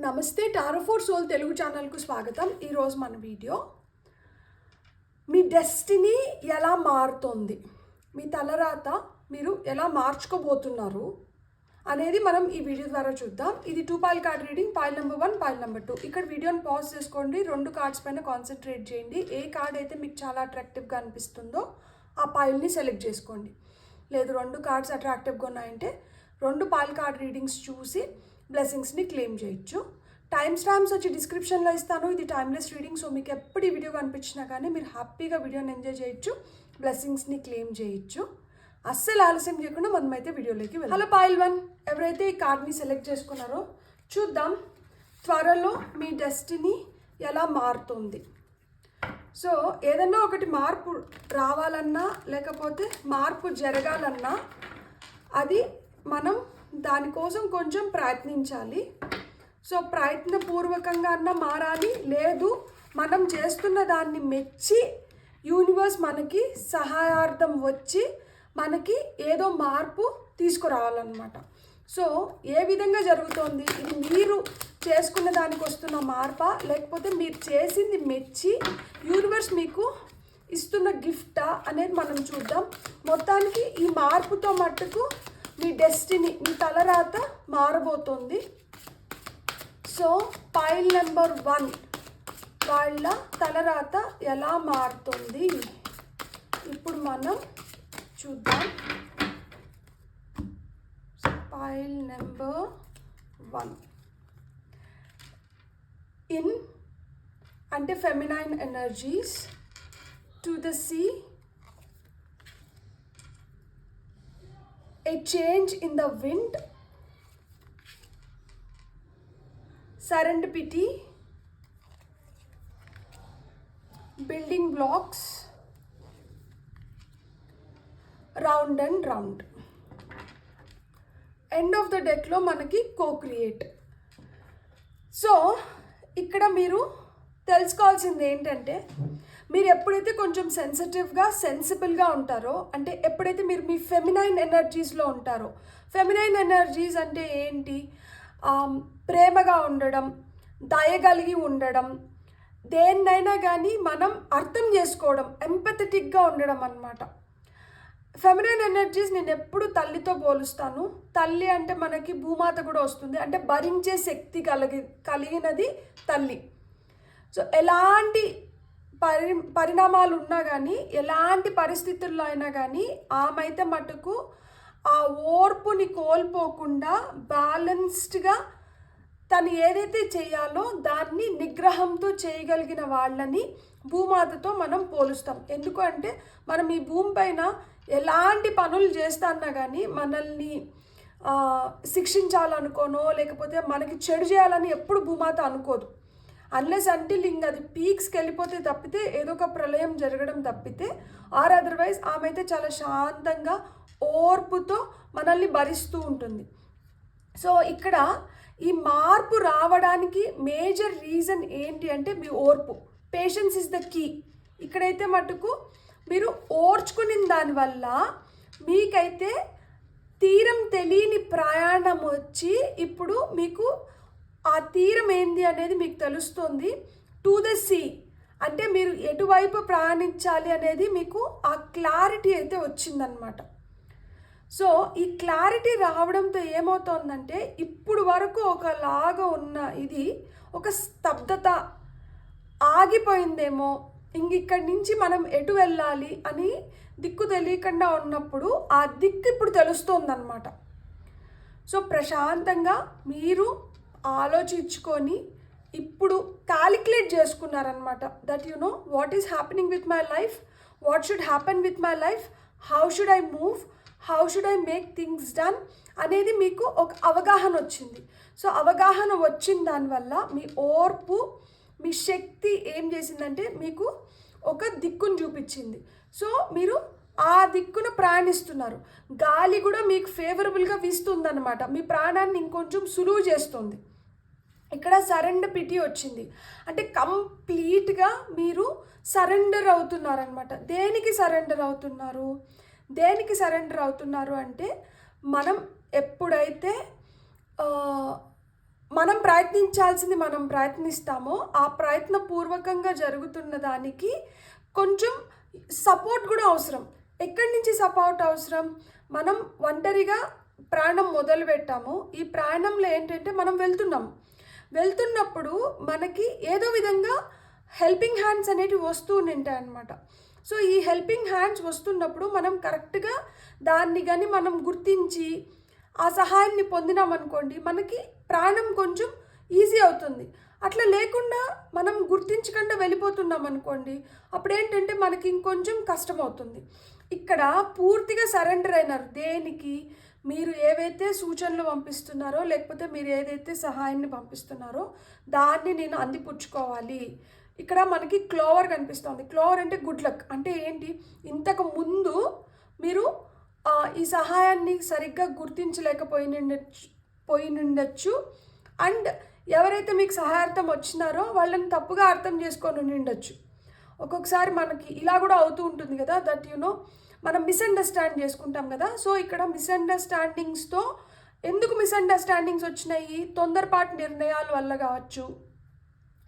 నమస్తే tarot for soul Telugu ఛానల్కు స్వాగతం. ఈరోజు మన వీడియో మీ డెస్టినీ ఎలా మారుతుంది, మీ తలరాత మీరు ఎలా మార్చుకోబోతున్నారు అనేది మనం ఈ వీడియో ద్వారా చూద్దాం. ఇది 2 foil card reading, foil number 1, foil number 2. ఇక్కడ వీడియోని పాజ్ చేసుకోండి, 2 కార్డ్స్ పైన కాన్సన్ట్రేట్ చేయండి. ఏ కార్డ్ అయితే మీకు చాలా అట్రాక్టివ్గా అనిపిస్తుందో ఆ పాయిల్ని సెలెక్ట్ చేసుకోండి. లేదు 2 కార్డ్స్ అట్రాక్టివ్గా ఉన్నాయంటే 2 పాయిల్ కార్డ్ రీడింగ్స్ చూసి బ్లెస్సింగ్స్ని క్లెయిమ్ చేయొచ్చు. టైమ్ స్టాంప్స్ వచ్చి డిస్క్రిప్షన్లో ఇస్తాను. ఇది టైమ్లెస్ రీడింగ్, సో మీకు ఎప్పుడు ఈ వీడియో కనిపించినా కానీ మీరు హ్యాపీగా వీడియోని ఎంజాయ్ చేయొచ్చు, బ్లెస్సింగ్స్ని క్లెయిమ్ చేయొచ్చు. అస్సలు ఆలస్యం చేయకుండా మనమైతే వీడియోలోకి వెళ్దాం. హలో పాయిల్ 1, ఎవరైతే ఈ కార్డ్ని సెలెక్ట్ చేసుకున్నారో చూద్దాం త్వరలో మీ డెస్టినీ ఎలా మారుతుంది. సో ఏదన్నా ఒకటి మార్పు రావాలన్నా లేకపోతే మార్పు జరగాలన్నా అది మనం దానికోసం కొంచెం ప్రయత్నించాలి. సో ప్రయత్నపూర్వకంగా అన్న మారాలి, లేదు మనం చేస్తున్న దాన్ని మెచ్చి యూనివర్స్ మనకి సహాయార్థం వచ్చి మనకి ఏదో మార్పు తీసుకురావాలన్నమాట. సో ఏ విధంగా జరుగుతోంది, ఇది మీరు చేసుకున్న దానికి వస్తున్న మార్పా లేకపోతే మీరు చేసింది మెచ్చి యూనివర్స్ మీకు ఇస్తున్న గిఫ్టా అనేది మనం చూద్దాం. మొత్తానికి ఈ మార్పుతో మట్టుకు మీ డెస్టినీ, మీ తలరాత మారబోతోంది. సో పాయిల్ నెంబర్ 1 వాళ్ళ తలరాత ఎలా మారుతుంది ఇప్పుడు మనం చూద్దాం. పాయిల్ నెంబర్ 1 ఇన్ అంటే feminine energies, to the sea, a change in the wind, serendipity, building blocks, round and round. End of the డెక్లో మనకి కో-క్రియేట్. సో ఇక్కడ మీరు తెలుసుకోవాల్సింది ఏంటంటే, మీరు ఎప్పుడైతే కొంచెం సెన్సిబుల్గా ఉంటారో, అంటే ఎప్పుడైతే మీరు మీ ఫెమినైన్ ఎనర్జీస్లో ఉంటారో, ఫెమినైన్ ఎనర్జీస్ అంటే ఏంటి, ప్రేమగా ఉండడం, దయగలిగి ఉండడం, దేన్నైనా కానీ మనం అర్థం చేసుకోవడం, ఎంపథెటిక్గా ఉండడం అన్నమాట. ఫెమినైన్ ఎనర్జీస్ నేను ఎప్పుడు తల్లితో పోలుస్తాను. తల్లి అంటే మనకి భూమాత కూడా వస్తుంది, అంటే భరించే శక్తి కలిగినది తల్లి. సో ఎలాంటి పరిణామాలు ఉన్నా కానీ, ఎలాంటి పరిస్థితుల్లో అయినా కానీ ఆమె అయితే మటుకు ఆ ఓర్పుని కోల్పోకుండా బ్యాలెన్స్డ్గా తను ఏదైతే చేయాలో దాన్ని నిగ్రహంతో చేయగలిగిన వాళ్ళని భూమాతతో మనం పోలుస్తాం. ఎందుకంటే మనం ఈ భూమి పైన ఎలాంటి పనులు చేస్తాన్నా కానీ మనల్ని శిక్షించాలనుకోనో లేకపోతే మనకి చెడు చేయాలని ఎప్పుడు భూమాత అనుకోదు. అన్లెస్ అంటిల్ ఇంక అది పీక్స్కి వెళ్ళిపోతే తప్పితే, ఏదో ఒక ప్రళయం జరగడం తప్పితే, ఆర్ అదర్వైజ్ ఆమె అయితే చాలా శాంతంగా ఓర్పుతో మనల్ని భరిస్తూ ఉంటుంది. సో ఇక్కడ ఈ మార్పు రావడానికి మేజర్ రీజన్ ఏంటి అంటే మీ ఓర్పు. Patience is the key. ఇక్కడైతే మటుకు మీరు ఓర్చుకుని దానివల్ల మీకైతే తీరం తెలియని ప్రయాణం వచ్చి ఇప్పుడు మీకు ఆ తీరం ఏంది అనేది మీకు తెలుస్తుంది. టు ద సీ అంటే మీరు ఎటువైపు ప్రయాణించాలి అనేది మీకు ఆ క్లారిటీ అయితే వచ్చిందనమాట. సో ఈ క్లారిటీ రావడంతో ఏమవుతోందంటే, ఇప్పుడు వరకు ఒకలాగా ఉన్న ఇది ఒక స్తబ్దత, ఆగిపోయిందేమో, ఇక్కడి నుంచి మనం ఎటు వెళ్ళాలి అని దిక్కు తెలియకుండా ఉన్నప్పుడు ఆ దిక్కు ఇప్పుడు తెలుస్తోందన్నమాట. సో ప్రశాంతంగా మీరు ఆలోచించుకొని ఇప్పుడు క్యాలిక్యులేట్ చేసుకున్నారనమాట. That you know what is happening with my life, what should happen with my life, how should I move, how should I make things done అనేది మీకు ఒక అవగాహన వచ్చింది. సో అవగాహన వచ్చిన దానివల్ల మీ ఓర్పు, మీ శక్తి ఏం చేసిందంటే మీకు ఒక దిక్కును చూపించింది. సో మీరు ఆ దిక్కును ప్రయాణిస్తున్నారు. గాలి కూడా మీకు ఫేవరబుల్గా వీస్తుందన్నమాట, మీ ప్రాణాన్ని ఇంకొంచెం సులువు చేస్తుంది. ఇక్కడ సరెండరిటీ వచ్చింది, అంటే కంప్లీట్గా మీరు సరెండర్ అవుతున్నారనమాట. దేనికి సరెండర్ అవుతున్నారు, దేనికి సరెండర్ అవుతున్నారు అంటే, మనం ఎప్పుడైతే మనం ప్రయత్నించాల్సింది మనం ప్రయత్నిస్తామో ఆ ప్రయత్నపూర్వకంగా జరుగుతున్న దానికి కొంచెం సపోర్ట్ కూడా అవసరం. ఎక్కడి నుంచి సపోర్ట్ అవసరం? మనం ఒంటరిగా ప్రయాణం మొదలు పెట్టాము. ఈ ప్రయాణంలో ఏంటంటే మనం వెళ్తున్నప్పుడు మనకి ఏదో విధంగా హెల్పింగ్ హ్యాండ్స్ అనేటివి వస్తూ ఉంటాయి అన్నమాట. సో ఈ హెల్పింగ్ హ్యాండ్స్ వస్తున్నప్పుడు మనం కరెక్ట్గా దాన్ని కానీ మనం గుర్తించి ఆ సహాయాన్ని పొందినామనుకోండి, మనకి ప్రాణం కొంచెం ఈజీ అవుతుంది. అట్లా లేకుండా మనం గుర్తించకుండా వెళ్ళిపోతున్నాం అనుకోండి, అప్పుడు ఏంటంటే మనకి ఇంకొంచెం కష్టం అవుతుంది. ఇక్కడ పూర్తిగా సరెండర్ అయినారు దేనికి? మీరు ఏవైతే సూచనలు పంపిస్తున్నారో లేకపోతే మీరు ఏదైతే సహాయాన్ని పంపిస్తున్నారో దాన్ని నేను అందిపుచ్చుకోవాలి. ఇక్కడ మనకి క్లోవర్ కనిపిస్తుంది. క్లోవర్ అంటే గుడ్ లక్. అంటే ఏంటి? ఇంతకు ముందు మీరు ఈ సహాయాన్ని సరిగ్గా గుర్తించలేకపోయి ఉండొచ్చు. అండ్ ఎవరైతే మీకు సహాయార్థం వచ్చినారో వాళ్ళని తప్పుగా అర్థం చేసుకొని ఉండొచ్చు. ఒక్కొక్కసారి మనకి ఇలా కూడా అవుతూ ఉంటుంది కదా, దట్ మనం మిస్అండర్స్టాండ్ చేసుకుంటాం కదా. సో ఇక్కడ మిస్అండర్స్టాండింగ్స్తో ఎందుకు మిస్అండర్స్టాండింగ్స్ వచ్చినాయి? తొందరపాటు నిర్ణయాల వల్ల కావచ్చు,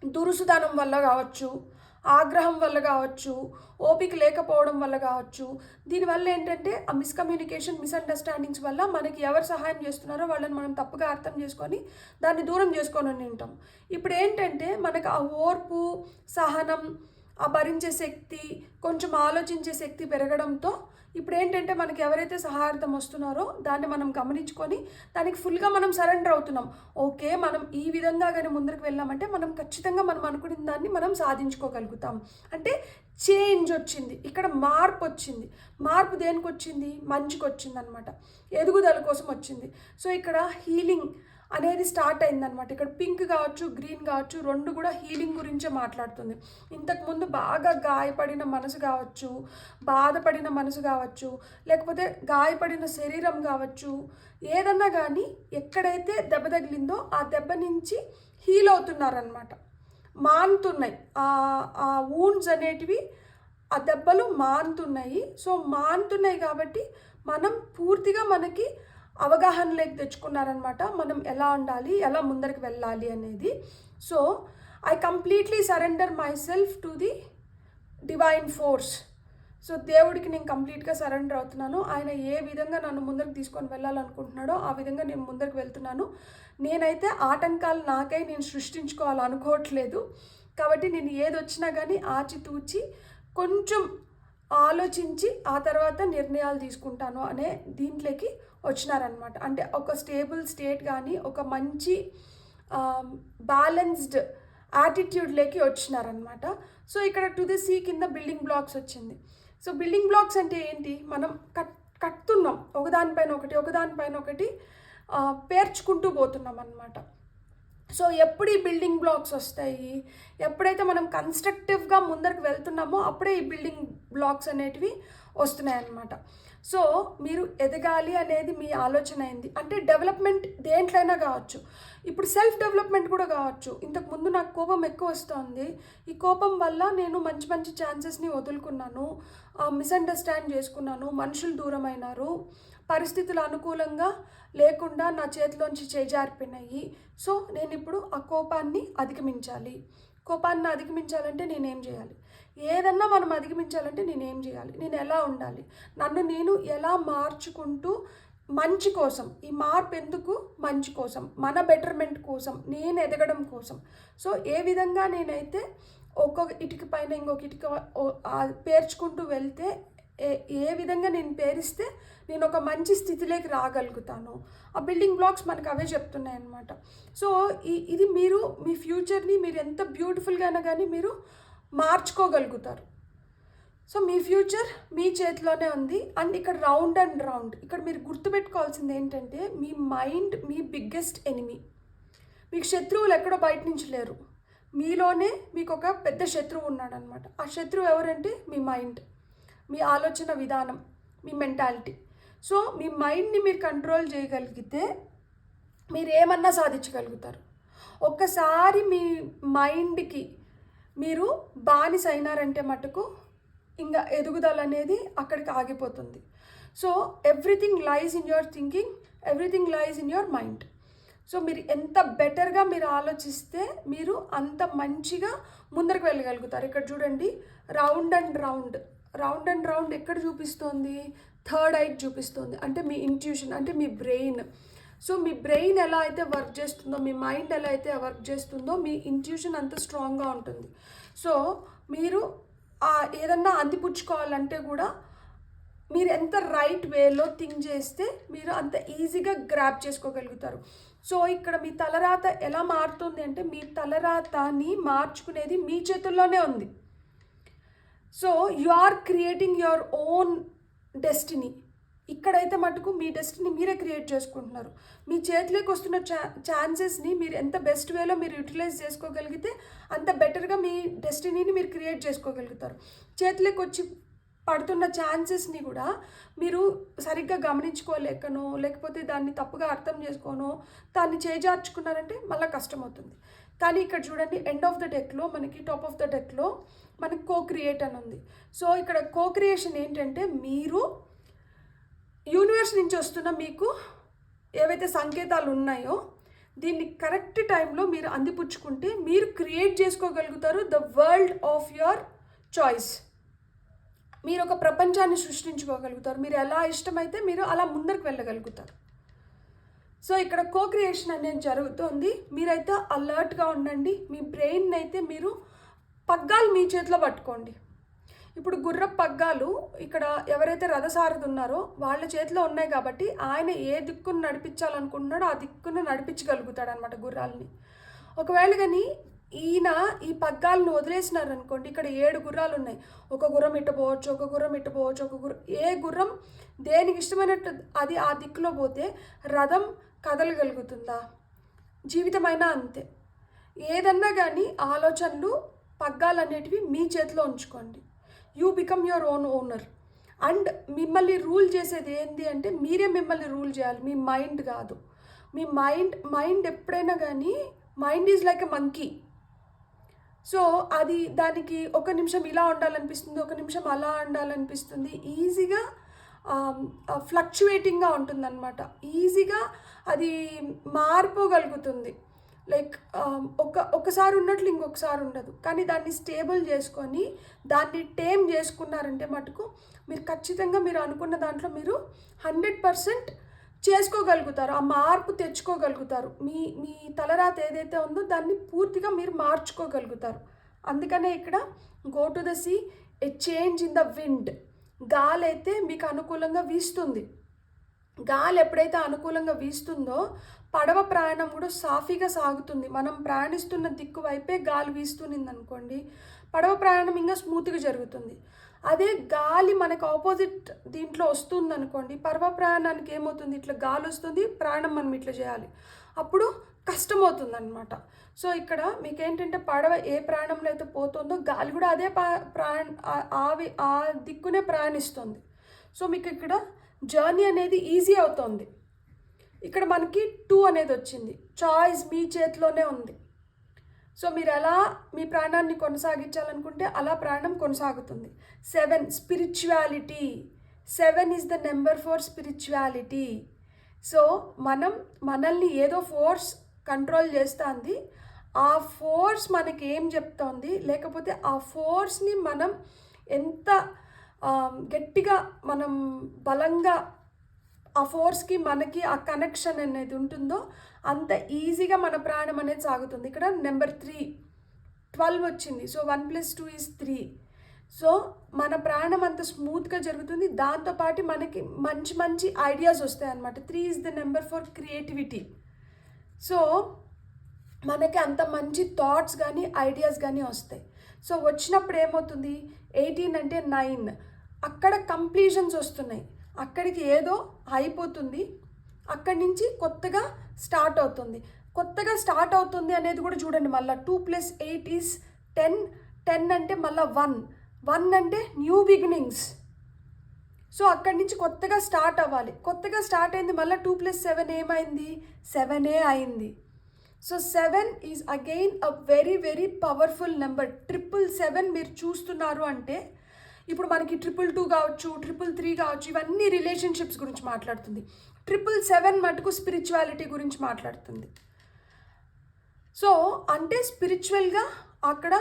దురుసుతనం వల్ల కావచ్చు, ఆగ్రహం వల్ల కావచ్చు, ఓపిక లేకపోవడం వల్ల కావచ్చు. దీనివల్ల ఏంటంటే ఆ మిస్అండర్స్టాండింగ్స్ వల్ల మనకి ఎవరు సహాయం చేస్తున్నారో వాళ్ళని మనం తప్పుగా అర్థం చేసుకొని దాన్ని దూరం చేసుకొని ఉంటాం. ఇప్పుడు ఏంటంటే మనకు ఆ ఓర్పు, సహనం, ఆ భరించే శక్తి, కొంచెం ఆలోచించే శక్తి పెరగడంతో ఇప్పుడు ఏంటంటే మనకి ఎవరైతే సహాయార్థం వస్తున్నారో దాన్ని మనం గమనించుకొని దానికి ఫుల్గా మనం సరెండర్ అవుతున్నాం. ఓకే, మనం ఈ విధంగా కానీ ముందరికి వెళ్ళామంటే మనం ఖచ్చితంగా మనం అనుకున్న దాన్ని మనం సాధించుకోగలుగుతాం. అంటే చేంజ్ వచ్చింది, ఇక్కడ మార్పు వచ్చింది. మార్పు దేనికి వచ్చింది? మంచికి వచ్చింది అనమాట, ఎదుగుదల కోసం వచ్చింది. సో ఇక్కడ హీలింగ్ అనేది స్టార్ట్ అయిందనమాట. ఇక్కడ పింక్ కావచ్చు, గ్రీన్ కావచ్చు, రెండు కూడా హీలింగ్ గురించే మాట్లాడుతుంది. ఇంతకుముందు బాగా గాయపడిన మనసు కావచ్చు, బాధపడిన మనసు కావచ్చు, లేకపోతే గాయపడిన శరీరం కావచ్చు, ఏదన్నా కానీ ఎక్కడైతే దెబ్బ తగిలిందో ఆ దెబ్బ నుంచి హీల్ అవుతున్నారనమాట. మానుతున్నాయి ఆ వూండ్స్ అనేటివి, ఆ దెబ్బలు మానుతున్నాయి. సో మానుతున్నాయి కాబట్టి మనం పూర్తిగా మనకి అవగాహనలోకి తెచ్చుకున్నారనమాట, మనం ఎలా ఉండాలి, ఎలా ముందరికి వెళ్ళాలి అనేది. So I completely surrender my self to the divine force. So దేవుడికి నేను కంప్లీట్గా సరెండర్ అవుతున్నాను. ఆయన ఏ విధంగా నన్ను ముందరికి తీసుకొని వెళ్ళాలనుకుంటున్నాడో ఆ విధంగా నేను ముందరికి వెళ్తున్నాను. నేనైతే ఆటంకాలు నాకై నేను సృష్టించుకోవాలనుకోవట్లేదు. కాబట్టి నేను ఏది వచ్చినా కానీ ఆచితూచి కొంచెం ఆలోచించి ఆ తర్వాత నిర్ణయాలు తీసుకుంటాను అనే దీంట్లోకి వచ్చినారనమాట. అంటే ఒక స్టేబుల్ స్టేట్ కానీ ఒక మంచి బ్యాలెన్స్డ్ యాటిట్యూడ్లోకి వచ్చినారనమాట. సో ఇక్కడ టు ది సీ కింద బిల్డింగ్ బ్లాక్స్ వచ్చింది. సో బిల్డింగ్ బ్లాక్స్ అంటే ఏంటి? మనం కట్టుతున్నాం, ఒకదానిపైన ఒకటి పేర్చుకుంటూ పోతున్నాం అన్నమాట. సో ఎప్పుడు ఈ బిల్డింగ్ బ్లాక్స్ వస్తాయి? ఎప్పుడైతే మనం కన్స్ట్రక్టివ్గా ముందరికి వెళ్తున్నామో అప్పుడే ఈ బిల్డింగ్ బ్లాక్స్ అనేటివి వస్తున్నాయి అన్నమాట. సో మీరు ఎదగాలి అనేది మీ ఆలోచన అయింది అంటే డెవలప్మెంట్ దేంట్లైనా కావచ్చు. ఇప్పుడు సెల్ఫ్ డెవలప్మెంట్ కూడా కావచ్చు. ఇంతకుముందు నాకు కోపం ఎక్కువ వస్తుంది, ఈ కోపం వల్ల నేను మంచి మంచి ఛాన్సెస్ని వదులుకున్నాను, మిస్అండర్స్టాండ్ చేసుకున్నాను, మనుషులు దూరం అయినారు, పరిస్థితులు అనుకూలంగా లేకుండా నా చేతిలోంచి చేజారిపోయినాయి. సో నేను ఇప్పుడు ఆ కోపాన్ని అధిగమించాలంటే నేనేం చేయాలి? ఏదన్నా మనం అధిగమించాలంటే నేనేం చేయాలి? నేను ఎలా ఉండాలి? నన్ను నేను ఎలా మార్చుకుంటూ మంచి కోసం, ఈ మార్పు ఎందుకు? మంచి కోసం, మన బెటర్మెంట్ కోసం, నేను ఎదగడం కోసం. సో ఏ విధంగా నేనైతే ఒక్కొక్క ఇటుక పైన ఇంకొక ఇటుక పేర్చుకుంటూ వెళ్తే ఏ విధంగా నేను పేరిస్తే నేను ఒక మంచి స్థితిలోకి రాగలుగుతాను, ఆ బిల్డింగ్ బ్లాక్స్ మనకు అవే చెప్తున్నాయి అన్నమాట. సో ఇది మీరు మీ ఫ్యూచర్ని మీరు ఎంత బ్యూటిఫుల్గా అయినా కానీ మీరు మార్చుకోగలుగుతారు. సో మీ ఫ్యూచర్ మీ చేతిలోనే ఉంది. అండ్ ఇక్కడ రౌండ్ అండ్ రౌండ్, ఇక్కడ మీరు గుర్తుపెట్టుకోవాల్సింది ఏంటంటే మీ మైండ్ మీ బిగ్గెస్ట్ ఎనిమీ. మీకు శత్రువులు ఎక్కడో బయట నుంచి లేరు, మీలోనే మీకు ఒక పెద్ద శత్రువు ఉన్నాడనమాట. ఆ శత్రువు ఎవరంటే మీ మైండ్, మీ ఆలోచన విధానం, మీ మెంటాలిటీ. సో మీ మైండ్ని మీరు కంట్రోల్ చేయగలిగితే మీరు ఏమన్నా సాధించగలుగుతారు. ఒక్కసారి మీ మైండ్కి మీరు బానిస అయినారంటే మటుకు ఇంకా ఎదుగుదల అనేది అక్కడికి ఆగిపోతుంది. So everything lies in your thinking, everything lies in your mind. So మీరు ఎంత బెటర్గా మీరు ఆలోచిస్తే మీరు అంత మంచిగా ముందరకు వెళ్ళగలుగుతారు. ఇక్కడ చూడండి, రౌండ్ అండ్ రౌండ్ ఎక్కడ చూపిస్తోంది? థర్డ్ ఐ చూపిస్తుంది. అంటే మీ ఇంట్యూషన్, అంటే మీ బ్రెయిన్. సో మీ బ్రెయిన్ ఎలా అయితే వర్క్ చేస్తుందో, మీ మైండ్ ఎలా అయితే వర్క్ చేస్తుందో, మీ ఇంట్యూషన్ అంత స్ట్రాంగ్గా ఉంటుంది. సో మీరు ఏదన్నా అందిపుచ్చుకోవాలంటే కూడా మీరు ఎంత రైట్ వేలో థింక్ చేస్తే మీరు అంత ఈజీగా గ్రాప్ చేసుకోగలుగుతారు. సో ఇక్కడ మీ తలరాత ఎలా మారుతుంది అంటే, మీ తలరాతని మార్చుకునేది మీ చేతుల్లోనే ఉంది. So you are creating your own destiny. ఇక్కడైతే మటుకు మీ డెస్టినీ మీరే క్రియేట్ చేసుకుంటున్నారు. మీ చేతిలోకి వస్తున్న ఛాన్సెస్ని మీరు ఎంత బెస్ట్ వేలో మీరు యూటిలైజ్ చేసుకోగలిగితే అంత బెటర్గా మీ డెస్టినీని మీరు క్రియేట్ చేసుకోగలుగుతారు. చేతిలోకి వచ్చి పడుతున్న ఛాన్సెస్ని కూడా మీరు సరిగ్గా గమనించుకోలేకనో, లేకపోతే దాన్ని తప్పుగా అర్థం చేసుకోనో దాన్ని చేజార్చుకున్నారంటే మళ్ళీ కష్టమవుతుంది. కానీ ఇక్కడ చూడండి, ఎండ్ ఆఫ్ ద డెక్లో మనకి టాప్ ఆఫ్ ద డెక్లో మనకి కో-క్రియేట్ అని ఉంది. సో ఇక్కడ కో-క్రియేషన్ ఏంటంటే, మీరు యూనివర్స్ నుంచి వస్తున్న మీకు ఏవైతే సంకేతాలు ఉన్నాయో దీన్ని కరెక్ట్ టైంలో మీరు అందిపుచ్చుకుంటే మీరు క్రియేట్ చేసుకోగలుగుతారు the world of your choice. మీరు ఒక ప్రపంచాన్ని సృష్టించుకోగలుగుతారు. మీరు ఎలా ఇష్టమైతే మీరు అలా ముందరకు వెళ్ళగలుగుతారు. సో ఇక్కడ కో-క్రియేషన్ అనేది జరుగుతుంది. మీరైతే అలర్ట్గా ఉండండి. మీ బ్రెయిన్ అయితే మీరు పగ్గాలు మీ చేతిలో పట్టుకోండి. ఇప్పుడు గుర్రపు పగ్గాలు ఇక్కడ ఎవరైతే రథసారథి ఉన్నారో వాళ్ళ చేతిలో ఉన్నాయి కాబట్టి ఆయన ఏ దిక్కును నడిపించాలనుకుంటున్నాడో ఆ దిక్కును నడిపించగలుగుతాడు అనమాట గుర్రాలని. ఒకవేళ కానీ ఈయన ఈ పగ్గాలను వదిలేసినారు అనుకోండి, ఇక్కడ 7 గుర్రాలు ఉన్నాయి. ఒక గుర్రం ఇట్టపోవచ్చు, ఒక గుర్రం ఇట్టపోవచ్చు, ఏ గుర్రం దేనికి ఇష్టమైనట్టు అది ఆ దిక్కులో పోతే రథం కదలగలుగుతుందా? జీవితమైనా అంతే. ఏదన్నా కానీ ఆలోచనలు, పగ్గాలు అనేటివి మీ చేతిలో ఉంచుకోండి. You become your own owner. And మిమ్మల్ని రూల్ చేసేది ఏంటి అంటే, మీరే మిమ్మల్ని రూల్ చేయాలి, మీ మైండ్ కాదు. మీ మైండ్ ఎప్పుడైనా కానీ, mind is like a monkey. So అది దానికి ఒక నిమిషం ఇలా ఉండాలనిపిస్తుంది, ఒక నిమిషం అలా ఉండాలనిపిస్తుంది. ఈజీగా ఫ్లక్చువేటింగ్గా ఉంటుందన్నమాట. ఈజీగా అది మారిపోగలుగుతుంది. లైక్ ఒకసారి ఉన్నట్లు ఇంకొకసారి ఉండదు. కానీ దాన్ని స్టేబుల్ చేసుకొని దాన్ని టేమ్ చేసుకున్నారంటే మటుకు మీరు ఖచ్చితంగా మీరు అనుకున్న దాంట్లో మీరు 100% చేసుకోగలుగుతారు. ఆ మార్పు తెచ్చుకోగలుగుతారు. మీ తలరాత ఏదైతే ఉందో దాన్ని పూర్తిగా మీరు మార్చుకోగలుగుతారు. అందుకనే ఇక్కడ go to the sea, a change in the wind. గాలి అయితే మీకు అనుకూలంగా వీస్తుంది. గాలి ఎప్పుడైతే అనుకూలంగా వీస్తుందో పడవ ప్రయాణం కూడా సాఫీగా సాగుతుంది. మనం ప్రయాణిస్తున్న దిక్కు వైపే గాలి వీస్తుంది అనుకోండి, పడవ ప్రయాణం ఇంకా స్మూత్గా జరుగుతుంది. అదే గాలి మనకు ఆపోజిట్ దీంట్లో వస్తుంది అనుకోండి, పడవ ప్రయాణానికి ఏమవుతుంది, ఇట్లా గాలి వస్తుంది, ప్రయాణం మనం ఇట్లా చేయాలి, అప్పుడు కష్టమవుతుంది అనమాట. సో ఇక్కడ మీకు ఏంటంటే పడవ ఏ ప్రయాణంలో అయితే పోతుందో గాలి కూడా అదే ఆ దిక్కునే ప్రయాణిస్తుంది. సో మీకు ఇక్కడ జర్నీ అనేది ఈజీ అవుతుంది. ఇక్కడ మనకి 2 అనేది వచ్చింది. చాయిస్ మీ చేతిలోనే ఉంది. సో మీరు ఎలా మీ ప్రాణాన్ని కొనసాగించాలనుకుంటే అలా ప్రాణం కొనసాగుతుంది. 7 spirituality. 7 is the number for spirituality. So మనల్ని ఏదో ఫోర్స్ కంట్రోల్ చేస్తుంది. ఆ ఫోర్స్ మనకి ఏం చెప్తోంది, లేకపోతే ఆ ఫోర్స్ని మనం ఎంత గట్టిగా మనం బలంగా ఆ ఫోర్స్కి మనకి ఆ కనెక్షన్ అనేది ఉంటుందో అంత ఈజీగా మన ప్రాణం అనేది సాగుతుంది. ఇక్కడ నెంబర్ 3 12 వచ్చింది. సో 1 + 2 = 3. సో మన ప్రాణం అంత స్మూత్గా జరుగుతుంది. దాంతోపాటు మనకి మంచి మంచి ఐడియాస్ వస్తాయి అన్నమాట. 3 is the number for creativity. So మనకి అంత మంచి థాట్స్ కానీ ఐడియాస్ కానీ వస్తాయి. సో వచ్చినప్పుడు ఏమవుతుంది, 18 అంటే 9, అక్కడ కంప్లీషన్స్ వస్తున్నాయి. అక్కడికి ఏదో అయిపోతుంది, అక్కడి నుంచి కొత్తగా స్టార్ట్ అవుతుంది. కొత్తగా స్టార్ట్ అవుతుంది అనేది కూడా చూడండి. మళ్ళీ 2 + 8 = 10. 10 అంటే మళ్ళీ 1 అంటే న్యూ బిగినింగ్స్. సో అక్కడి నుంచి కొత్తగా స్టార్ట్ అవ్వాలి. కొత్తగా స్టార్ట్ అయింది, మళ్ళీ 2 + 7 ఏమైంది, 7 అయింది. So 7 is again a very very powerful number. 777 మీరు చూస్తున్నారు అంటే ఇప్పుడు మనకి 222 కావచ్చు, 333 కావచ్చు, ఇవన్నీ రిలేషన్షిప్స్ గురించి మాట్లాడుతుంది. 777 మటుకు స్పిరిచువాలిటీ గురించి మాట్లాడుతుంది. సో అంటే స్పిరిచువల్గా అక్కడ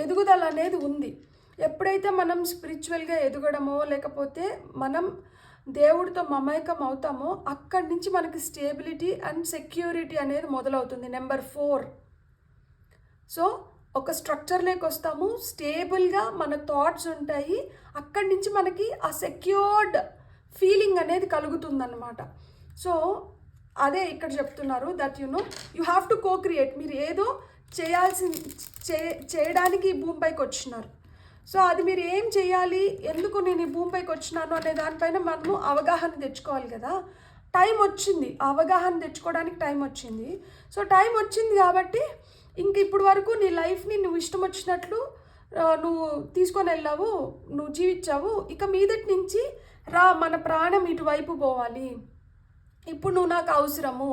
ఎదుగుదల అనేది ఉంది. ఎప్పుడైతే మనం స్పిరిచువల్గా ఎదగడమో లేకపోతే మనం దేవుడితో మమైకం అవుతామో అక్కడి నుంచి మనకి స్టేబిలిటీ అండ్ సెక్యూరిటీ అనేది మొదలవుతుంది. నెంబర్ 4. సో ఒక స్ట్రక్చర్లోకి వస్తాము, స్టేబుల్గా మన థాట్స్ ఉంటాయి, అక్కడి నుంచి మనకి ఆ సెక్యూర్డ్ ఫీలింగ్ అనేది కలుగుతుందన్నమాట. సో అదే ఇక్కడ చెప్తున్నారు that you have to create. మీరు ఏదో చేయడానికి ఈ భూమిపైకి వచ్చినారు. సో అది మీరు ఏం చేయాలి, ఎందుకు నేను ఈ భూమిపైకి వచ్చినాను అనే దానిపైన మనము అవగాహన తెచ్చుకోవాలి కదా. టైం వచ్చింది, అవగాహన తెచ్చుకోవడానికి టైం వచ్చింది. సో టైం వచ్చింది కాబట్టి ఇంక ఇప్పుడు వరకు నీ లైఫ్ని నువ్వు ఇష్టం వచ్చినట్లు నువ్వు తీసుకొని వెళ్ళావు, నువ్వు జీవించావు. ఇక మీదటి నుంచి మన ప్రాణం ఇటువైపు పోవాలి. ఇప్పుడు నువ్వు నాకు అవసరము.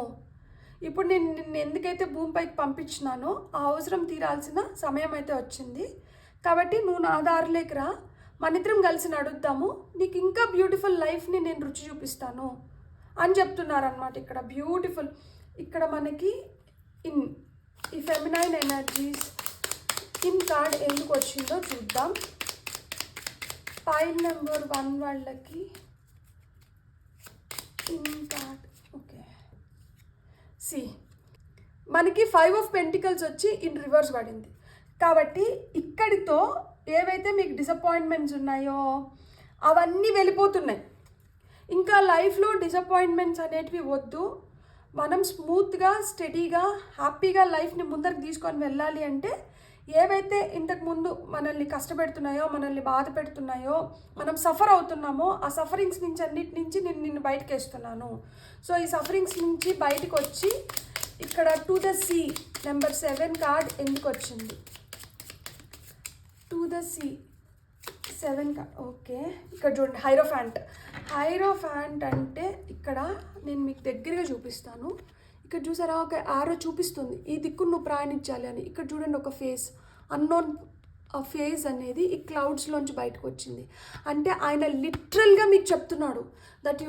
ఇప్పుడు నిన్ను ఎందుకైతే భూమిపైకి పంపించినానో ఆ అవసరం తీరాల్సిన సమయం అయితే వచ్చింది. కాబట్టి నువ్వు నా దారిలోకి రా, మన ఇద్దరం కలిసి నడుద్దాము, నీకు ఇంకా బ్యూటిఫుల్ లైఫ్ని నేను రుచి చూపిస్తాను అని చెప్తున్నారనమాట. ఇక్కడ బ్యూటిఫుల్. ఇక్కడ మనకి ఈ ఫెమినైన్ ఎనర్జీస్ కార్డ్ ఎందుకు వచ్చిందో చూద్దాం. ఫైల్ నెంబర్ 1 వాళ్ళకి కార్డ్. ఓకే, మనకి 5 ఆఫ్ పెంటికల్స్ వచ్చి రివర్స్ పడింది. కాబట్టి ఇక్కడితో ఏవైతే మీకు డిసప్పాయింట్మెంట్స్ ఉన్నాయో అవన్నీ వెళ్ళిపోతున్నాయి. ఇంకా లైఫ్లో డిసప్పాయింట్మెంట్స్ అనేటివి వద్దు. మనం స్మూత్గా, స్టడీగా, హ్యాపీగా లైఫ్ని ముందరికి తీసుకొని వెళ్ళాలి అంటే ఏవైతే ఇంతకుముందు మనల్ని కష్టపెడుతున్నాయో, మనల్ని బాధ పెడుతున్నాయో, మనం సఫర్ అవుతున్నామో ఆ సఫరింగ్స్ నుంచి అన్నిటి నుంచి నిన్ను బయటకు వేస్తున్నాను. సో ఈ సఫరింగ్స్ నుంచి బయటకు వచ్చి ఇక్కడ to the sea number 7 card ఎందుకు వచ్చింది? To the sea 7 card. Okay, ఇక్కడ చూడండి హైరోఫాంట్ అంటే ఇక్కడ నేను మీకు దగ్గరగా చూపిస్తాను. ఇక్కడ చూసారా, ఒక ఆరో చూపిస్తుంది ఈ దిక్కు నువ్వు ప్రయాణించాలి అని. ఇక్కడ చూడండి ఒక ఫేస్, అన్నోన్ ఫేస్ అనేది ఈ క్లౌడ్స్లోంచి బయటకు వచ్చింది. అంటే ఆయన లిటరల్గా మీకు చెప్తున్నాడు దట్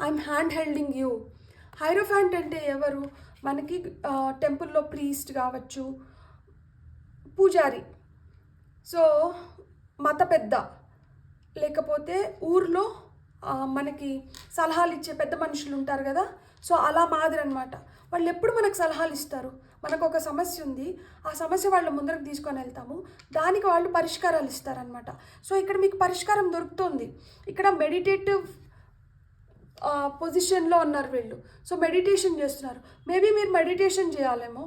ఐఎమ్ హ్యాండ్ హెల్డింగ్ యూ. హైరోఫాంట్ అంటే ఎవరు? మనకి టెంపుల్లో ప్రీస్ట్ కావచ్చు, పూజారి, సో మత పెద్ద, లేకపోతే ఊర్లో మనకి సలహాలు ఇచ్చే పెద్ద మనుషులు ఉంటారు కదా. సో అలా మాదిరి అనమాట. వాళ్ళు ఎప్పుడు మనకు సలహాలు ఇస్తారు. మనకు ఒక సమస్య ఉంది, ఆ సమస్య వాళ్ళ ముందరకు తీసుకొని వెళ్తాము, దానికి వాళ్ళు పరిష్కారాలు ఇస్తారనమాట. సో ఇక్కడ మీకు పరిష్కారం దొరుకుతుంది. ఇక్కడ మెడిటేటివ్ పొజిషన్లో ఉన్నారు వీళ్ళు. సో మెడిటేషన్ చేస్తున్నారు. మేబీ మీరు మెడిటేషన్ చేయాలేమో.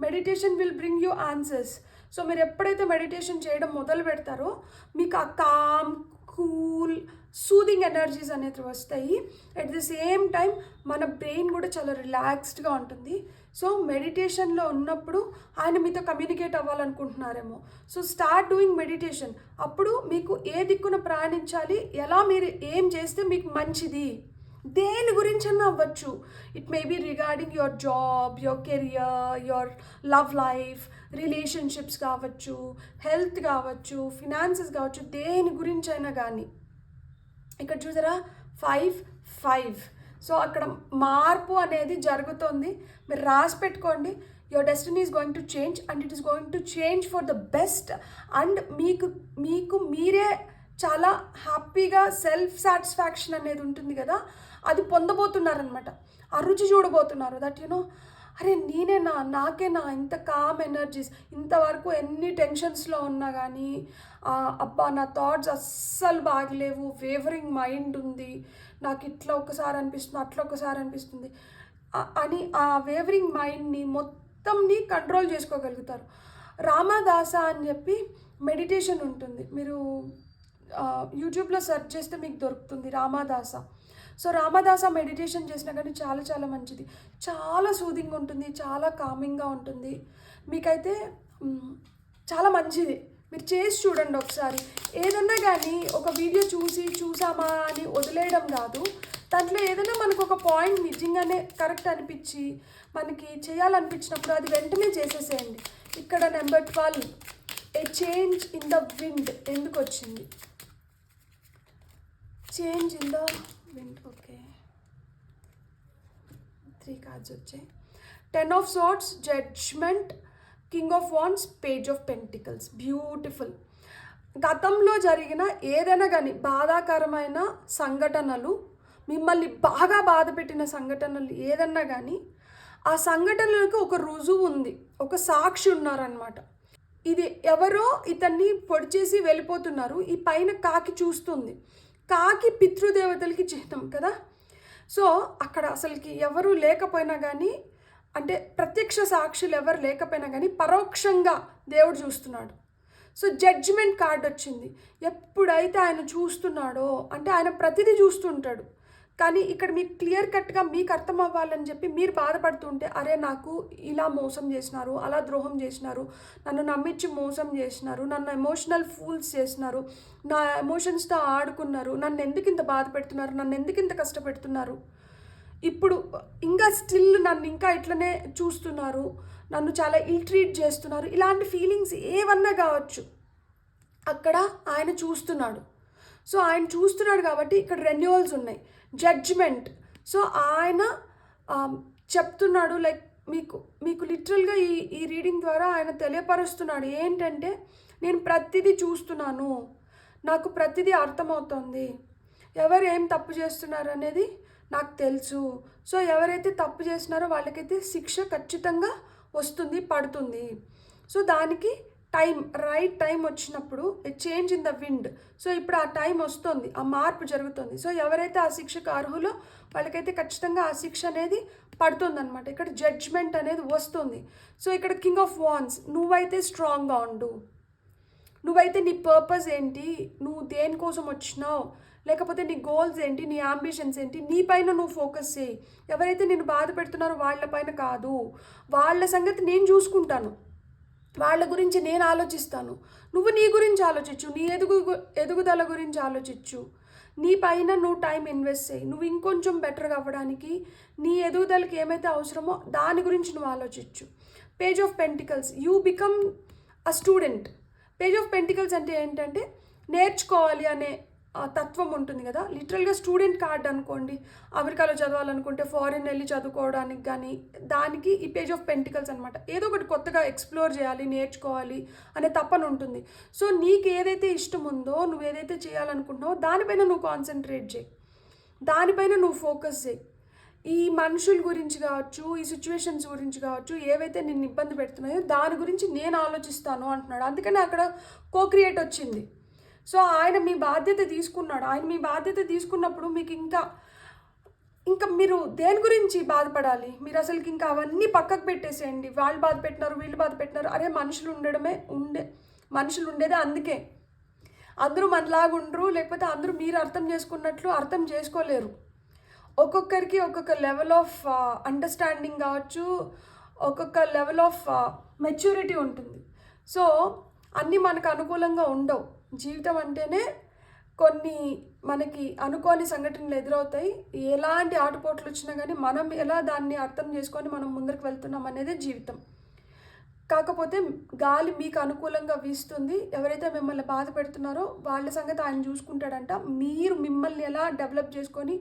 Meditation will bring you answers. So మీరు ఎప్పుడైతే మెడిటేషన్ చేయడం మొదలు పెడతారో మీకు ఆ కామ్, కూల్, సూదింగ్ ఎనర్జీస్ అనేది వస్తాయి. అట్ ది సేమ్ టైం మన బ్రెయిన్ కూడా చాలా రిలాక్స్డ్గా ఉంటుంది. సో మెడిటేషన్లో ఉన్నప్పుడు ఆయన మీతో కమ్యూనికేట్ అవ్వాలనుకుంటున్నారేమో. So start doing meditation. అప్పుడు మీకు ఏ దిక్కున ప్రయాణించాలి, ఎలా మీరు ఏం చేస్తే మీకు మంచిది, దేని గురించన్నా అవ్వచ్చు. It may be regarding your job, your career, your love life, relationships కావచ్చు, హెల్త్ కావచ్చు, ఫినాన్సెస్ కావచ్చు, దేని గురించి అయినా కానీ. ఇక్కడ చూసారా 5. సో అక్కడ మార్పు అనేది జరుగుతుంది. మీరు రాసి పెట్టుకోండి. Your destiny is going to change and it is going to change for the best. And మీకు మీరే చాలా హ్యాపీగా సెల్ఫ్ సాటిస్ఫాక్షన్ అనేది ఉంటుంది కదా, అది పొందబోతున్నారనమాట. ఆ రుచి చూడబోతున్నారు. దట్ అరే నాకేనా ఇంత కామ్ ఎనర్జీస్. ఇంతవరకు ఎన్ని టెన్షన్స్లో ఉన్నా కానీ అబ్బా నా థాట్స్ అస్సలు బాగలేవు, వేవరింగ్ మైండ్ ఉంది, నాకు ఇట్లా ఒకసారి అనిపిస్తుంది, అట్లా ఒకసారి అనిపిస్తుంది అని ఆ వేవరింగ్ మైండ్ని మొత్తంని కంట్రోల్ చేసుకోగలుగుతారు. రామదాస అని చెప్పి మెడిటేషన్ ఉంటుంది. మీరు యూట్యూబ్లో సెర్చ్ చేస్తే మీకు దొరుకుతుంది రామదాస. సో రామదాస మెడిటేషన్ చేసినా కానీ చాలా చాలా మంచిది. చాలా సూదింగ్ ఉంటుంది, చాలా కామింగ్గా ఉంటుంది. మీకైతే చాలా మంచిది. మీరు చేసి చూడండి ఒకసారి. ఏదన్నా కానీ ఒక వీడియో చూసామా అని వదిలేయడం కాదు. దాంట్లో ఏదైనా మనకు ఒక పాయింట్ నిజంగానే కరెక్ట్ అనిపించి మనకి చేయాలనిపించినప్పుడు అది వెంటనే చేసేసేయండి. ఇక్కడ number 12 a change in the wind ఎందుకు వచ్చింది? Change in the wind. Okay, 3 cards వచ్చాయి. 10 of swords, judgement, king of wands, page of pentacles. Beautiful. గతంలో జరిగిన ఏదైనా కానీ బాధాకరమైన సంఘటనలు, మిమ్మల్ని బాగా బాధ పెట్టిన సంఘటనలు ఏదన్నా కానీ ఆ సంఘటనలకు ఒక రుజువు ఉంది, ఒక సాక్షి ఉన్నారనమాట. ఇది ఎవరో ఇతన్ని పొడిచేసి వెళ్ళిపోతున్నారు, ఈ పైన కాకి చూస్తుంది. కాకి పితృదేవతలకి చిహ్నం కదా. సో అక్కడ అసలుకి ఎవరు లేకపోయినా కానీ, అంటే ప్రత్యక్ష సాక్షులు ఎవరు లేకపోయినా కానీ పరోక్షంగా దేవుడు చూస్తున్నాడు. సో జడ్జిమెంట్ కార్డ్ వచ్చింది. ఎప్పుడైతే ఆయన చూస్తున్నాడో, అంటే ఆయన ప్రతిదీ చూస్తుంటాడు, కానీ ఇక్కడ మీకు క్లియర్ కట్గా మీకు అర్థం అవ్వాలని చెప్పి మీరు బాధపడుతుంటే, అరే నాకు ఇలా మోసం చేసినారు, అలా ద్రోహం చేసినారు, నన్ను నమ్మించి మోసం చేసినారు, నన్ను ఎమోషనల్ ఫూల్స్ చేసినారు, నా ఎమోషన్స్తో ఆడుకున్నారు, నన్ను ఎందుకు ఇంత బాధ పెడుతున్నారు, నన్ను ఎందుకు ఇంత కష్టపెడుతున్నారు, ఇప్పుడు ఇంకా స్టిల్ నన్ను ఇంకా ఇట్లనే చూస్తున్నారు, నన్ను చాలా ఇల్ ట్రీట్ చేస్తున్నారు, ఇలాంటి ఫీలింగ్స్ ఏవన్నా కావచ్చు, అక్కడ ఆయన చూస్తున్నాడు. సో ఆయన చూస్తున్నాడు కాబట్టి ఇక్కడ రెన్యువల్స్ ఉన్నాయి. జడ్జ్మెంట్. సో ఆయన చెప్తున్నాడు, లైక్ మీకు లిటరల్గా ఈ రీడింగ్ ద్వారా ఆయన తెలియపరుస్తున్నాడు ఏంటంటే, నేను ప్రతిదీ చూస్తున్నాను, నాకు ప్రతిదీ అర్థమవుతుంది, ఎవరు ఏం తప్పు చేస్తున్నారు అనేది నాకు తెలుసు. సో ఎవరైతే తప్పు చేస్తున్నారో వాళ్ళకైతే శిక్ష ఖచ్చితంగా వస్తుంది, పడుతుంది. సో దానికి రైట్ టైం వచ్చినప్పుడు change in the wind. So ఇప్పుడు ఆ టైం వస్తుంది, ఆ మార్పు జరుగుతుంది. సో ఎవరైతే ఆ శిక్షకు అర్హులో వాళ్ళకైతే ఖచ్చితంగా ఆ శిక్ష అనేది పడుతుంది అనమాట. ఇక్కడ జడ్జ్మెంట్ అనేది వస్తుంది. సో ఇక్కడ కింగ్ ఆఫ్ వాండ్స్, నువ్వైతే స్ట్రాంగ్గా ఉండు, నువ్వైతే నీ పర్పస్ ఏంటి, నువ్వు దేనికోసం వచ్చినావు, లేకపోతే నీ గోల్స్ ఏంటి, నీ అంబిషన్స్ ఏంటి, నీ పైన నువ్వు ఫోకస్ చేయి. ఎవరైతే నేను బాధ పెడుతున్నారో వాళ్ళ పైన కాదు, వాళ్ళ సంగతి నేను చూసుకుంటాను, వాళ్ళ గురించి నేను ఆలోచిస్తాను, నువ్వు నీ గురించి ఆలోచించు, నీ ఎదుగుదల గురించి ఆలోచించు, నీ పైన నువ్వు టైం ఇన్వెస్ట్ చేయి, నువ్వు ఇంకొంచెం బెటర్గా అవ్వడానికి, నీ ఎదుగుదలకి ఏమైతే అవసరమో దాని గురించి నువ్వు ఆలోచించు. Page of pentacles, you become a student. Page of pentacles అంటే ఏంటంటే నేర్చుకోవాలి అనే తత్వం ఉంటుంది కదా. లిటరల్గా స్టూడెంట్ కార్డ్ అనుకోండి, అమెరికాలో చదవాలనుకుంటే, ఫారిన్ వెళ్ళి చదువుకోవడానికి కానీ, దానికి ఈ పేజ్ ఆఫ్ పెంటికల్స్ అనమాట. ఏదో ఒకటి కొత్తగా ఎక్స్ప్లోర్ చేయాలి, నేర్చుకోవాలి అనే తప్పన ఉంటుంది. సో నీకు ఏదైతే ఇష్టం ఉందో, నువ్వు ఏదైతే చేయాలనుకుంటున్నావో దానిపైన నువ్వు కాన్సన్ట్రేట్ చేయి, దానిపైన నువ్వు ఫోకస్ చేయి. ఈ మనుషుల గురించి కావచ్చు, ఈ సిచ్యువేషన్స్ గురించి కావచ్చు, ఏవైతే నిన్ను ఇబ్బంది పెడుతున్నాయో దాని గురించి నేను ఆలోచిస్తాను అంటున్నాడు. అందుకని అక్కడ కోక్రియేట్ వచ్చింది. సో ఆయన మీ బాధ్యత తీసుకున్నాడు. ఆయన మీ బాధ్యత తీసుకున్నప్పుడు మీకు ఇంకా మీరు దేని గురించి బాధపడాలి, మీరు అసలుకి ఇంకా అవన్నీ పక్కకు పెట్టేసేయండి. వాళ్ళు బాధ పెట్టినారు, వీళ్ళు బాధ పెట్టినారు, అరే మనుషులు ఉండేదే అందుకే. అందరూ మనలాగా ఉండరు, లేకపోతే అందరూ మీరు అర్థం చేసుకున్నట్లు అర్థం చేసుకోలేరు. ఒక్కొక్కరికి ఒక్కొక్క లెవెల్ ఆఫ్ అండర్స్టాండింగ్ కావచ్చు, ఒక్కొక్క లెవెల్ ఆఫ్ మెచ్యూరిటీ ఉంటుంది. సో అన్నీ మనకు అనుకూలంగా ఉండవు. జీవితం అంటేనే కొన్ని మనకి అనుకోని సంఘటనలు ఎదురవుతాయి. ఎలాంటి ఆటుపోట్లు వచ్చినా కానీ మనం ఎలా దాన్ని అర్థం చేసుకొని మనం ముందరికి వెళ్తున్నాం అనేది జీవితం. కాకపోతే గాలి మీకు అనుకూలంగా వీస్తుంది. ఎవరైతే మిమ్మల్ని బాధ పెడుతున్నారో వాళ్ళ సంగతి ఆయన చూసుకుంటాడంట. మీరు మిమ్మల్ని ఎలా డెవలప్ చేసుకొని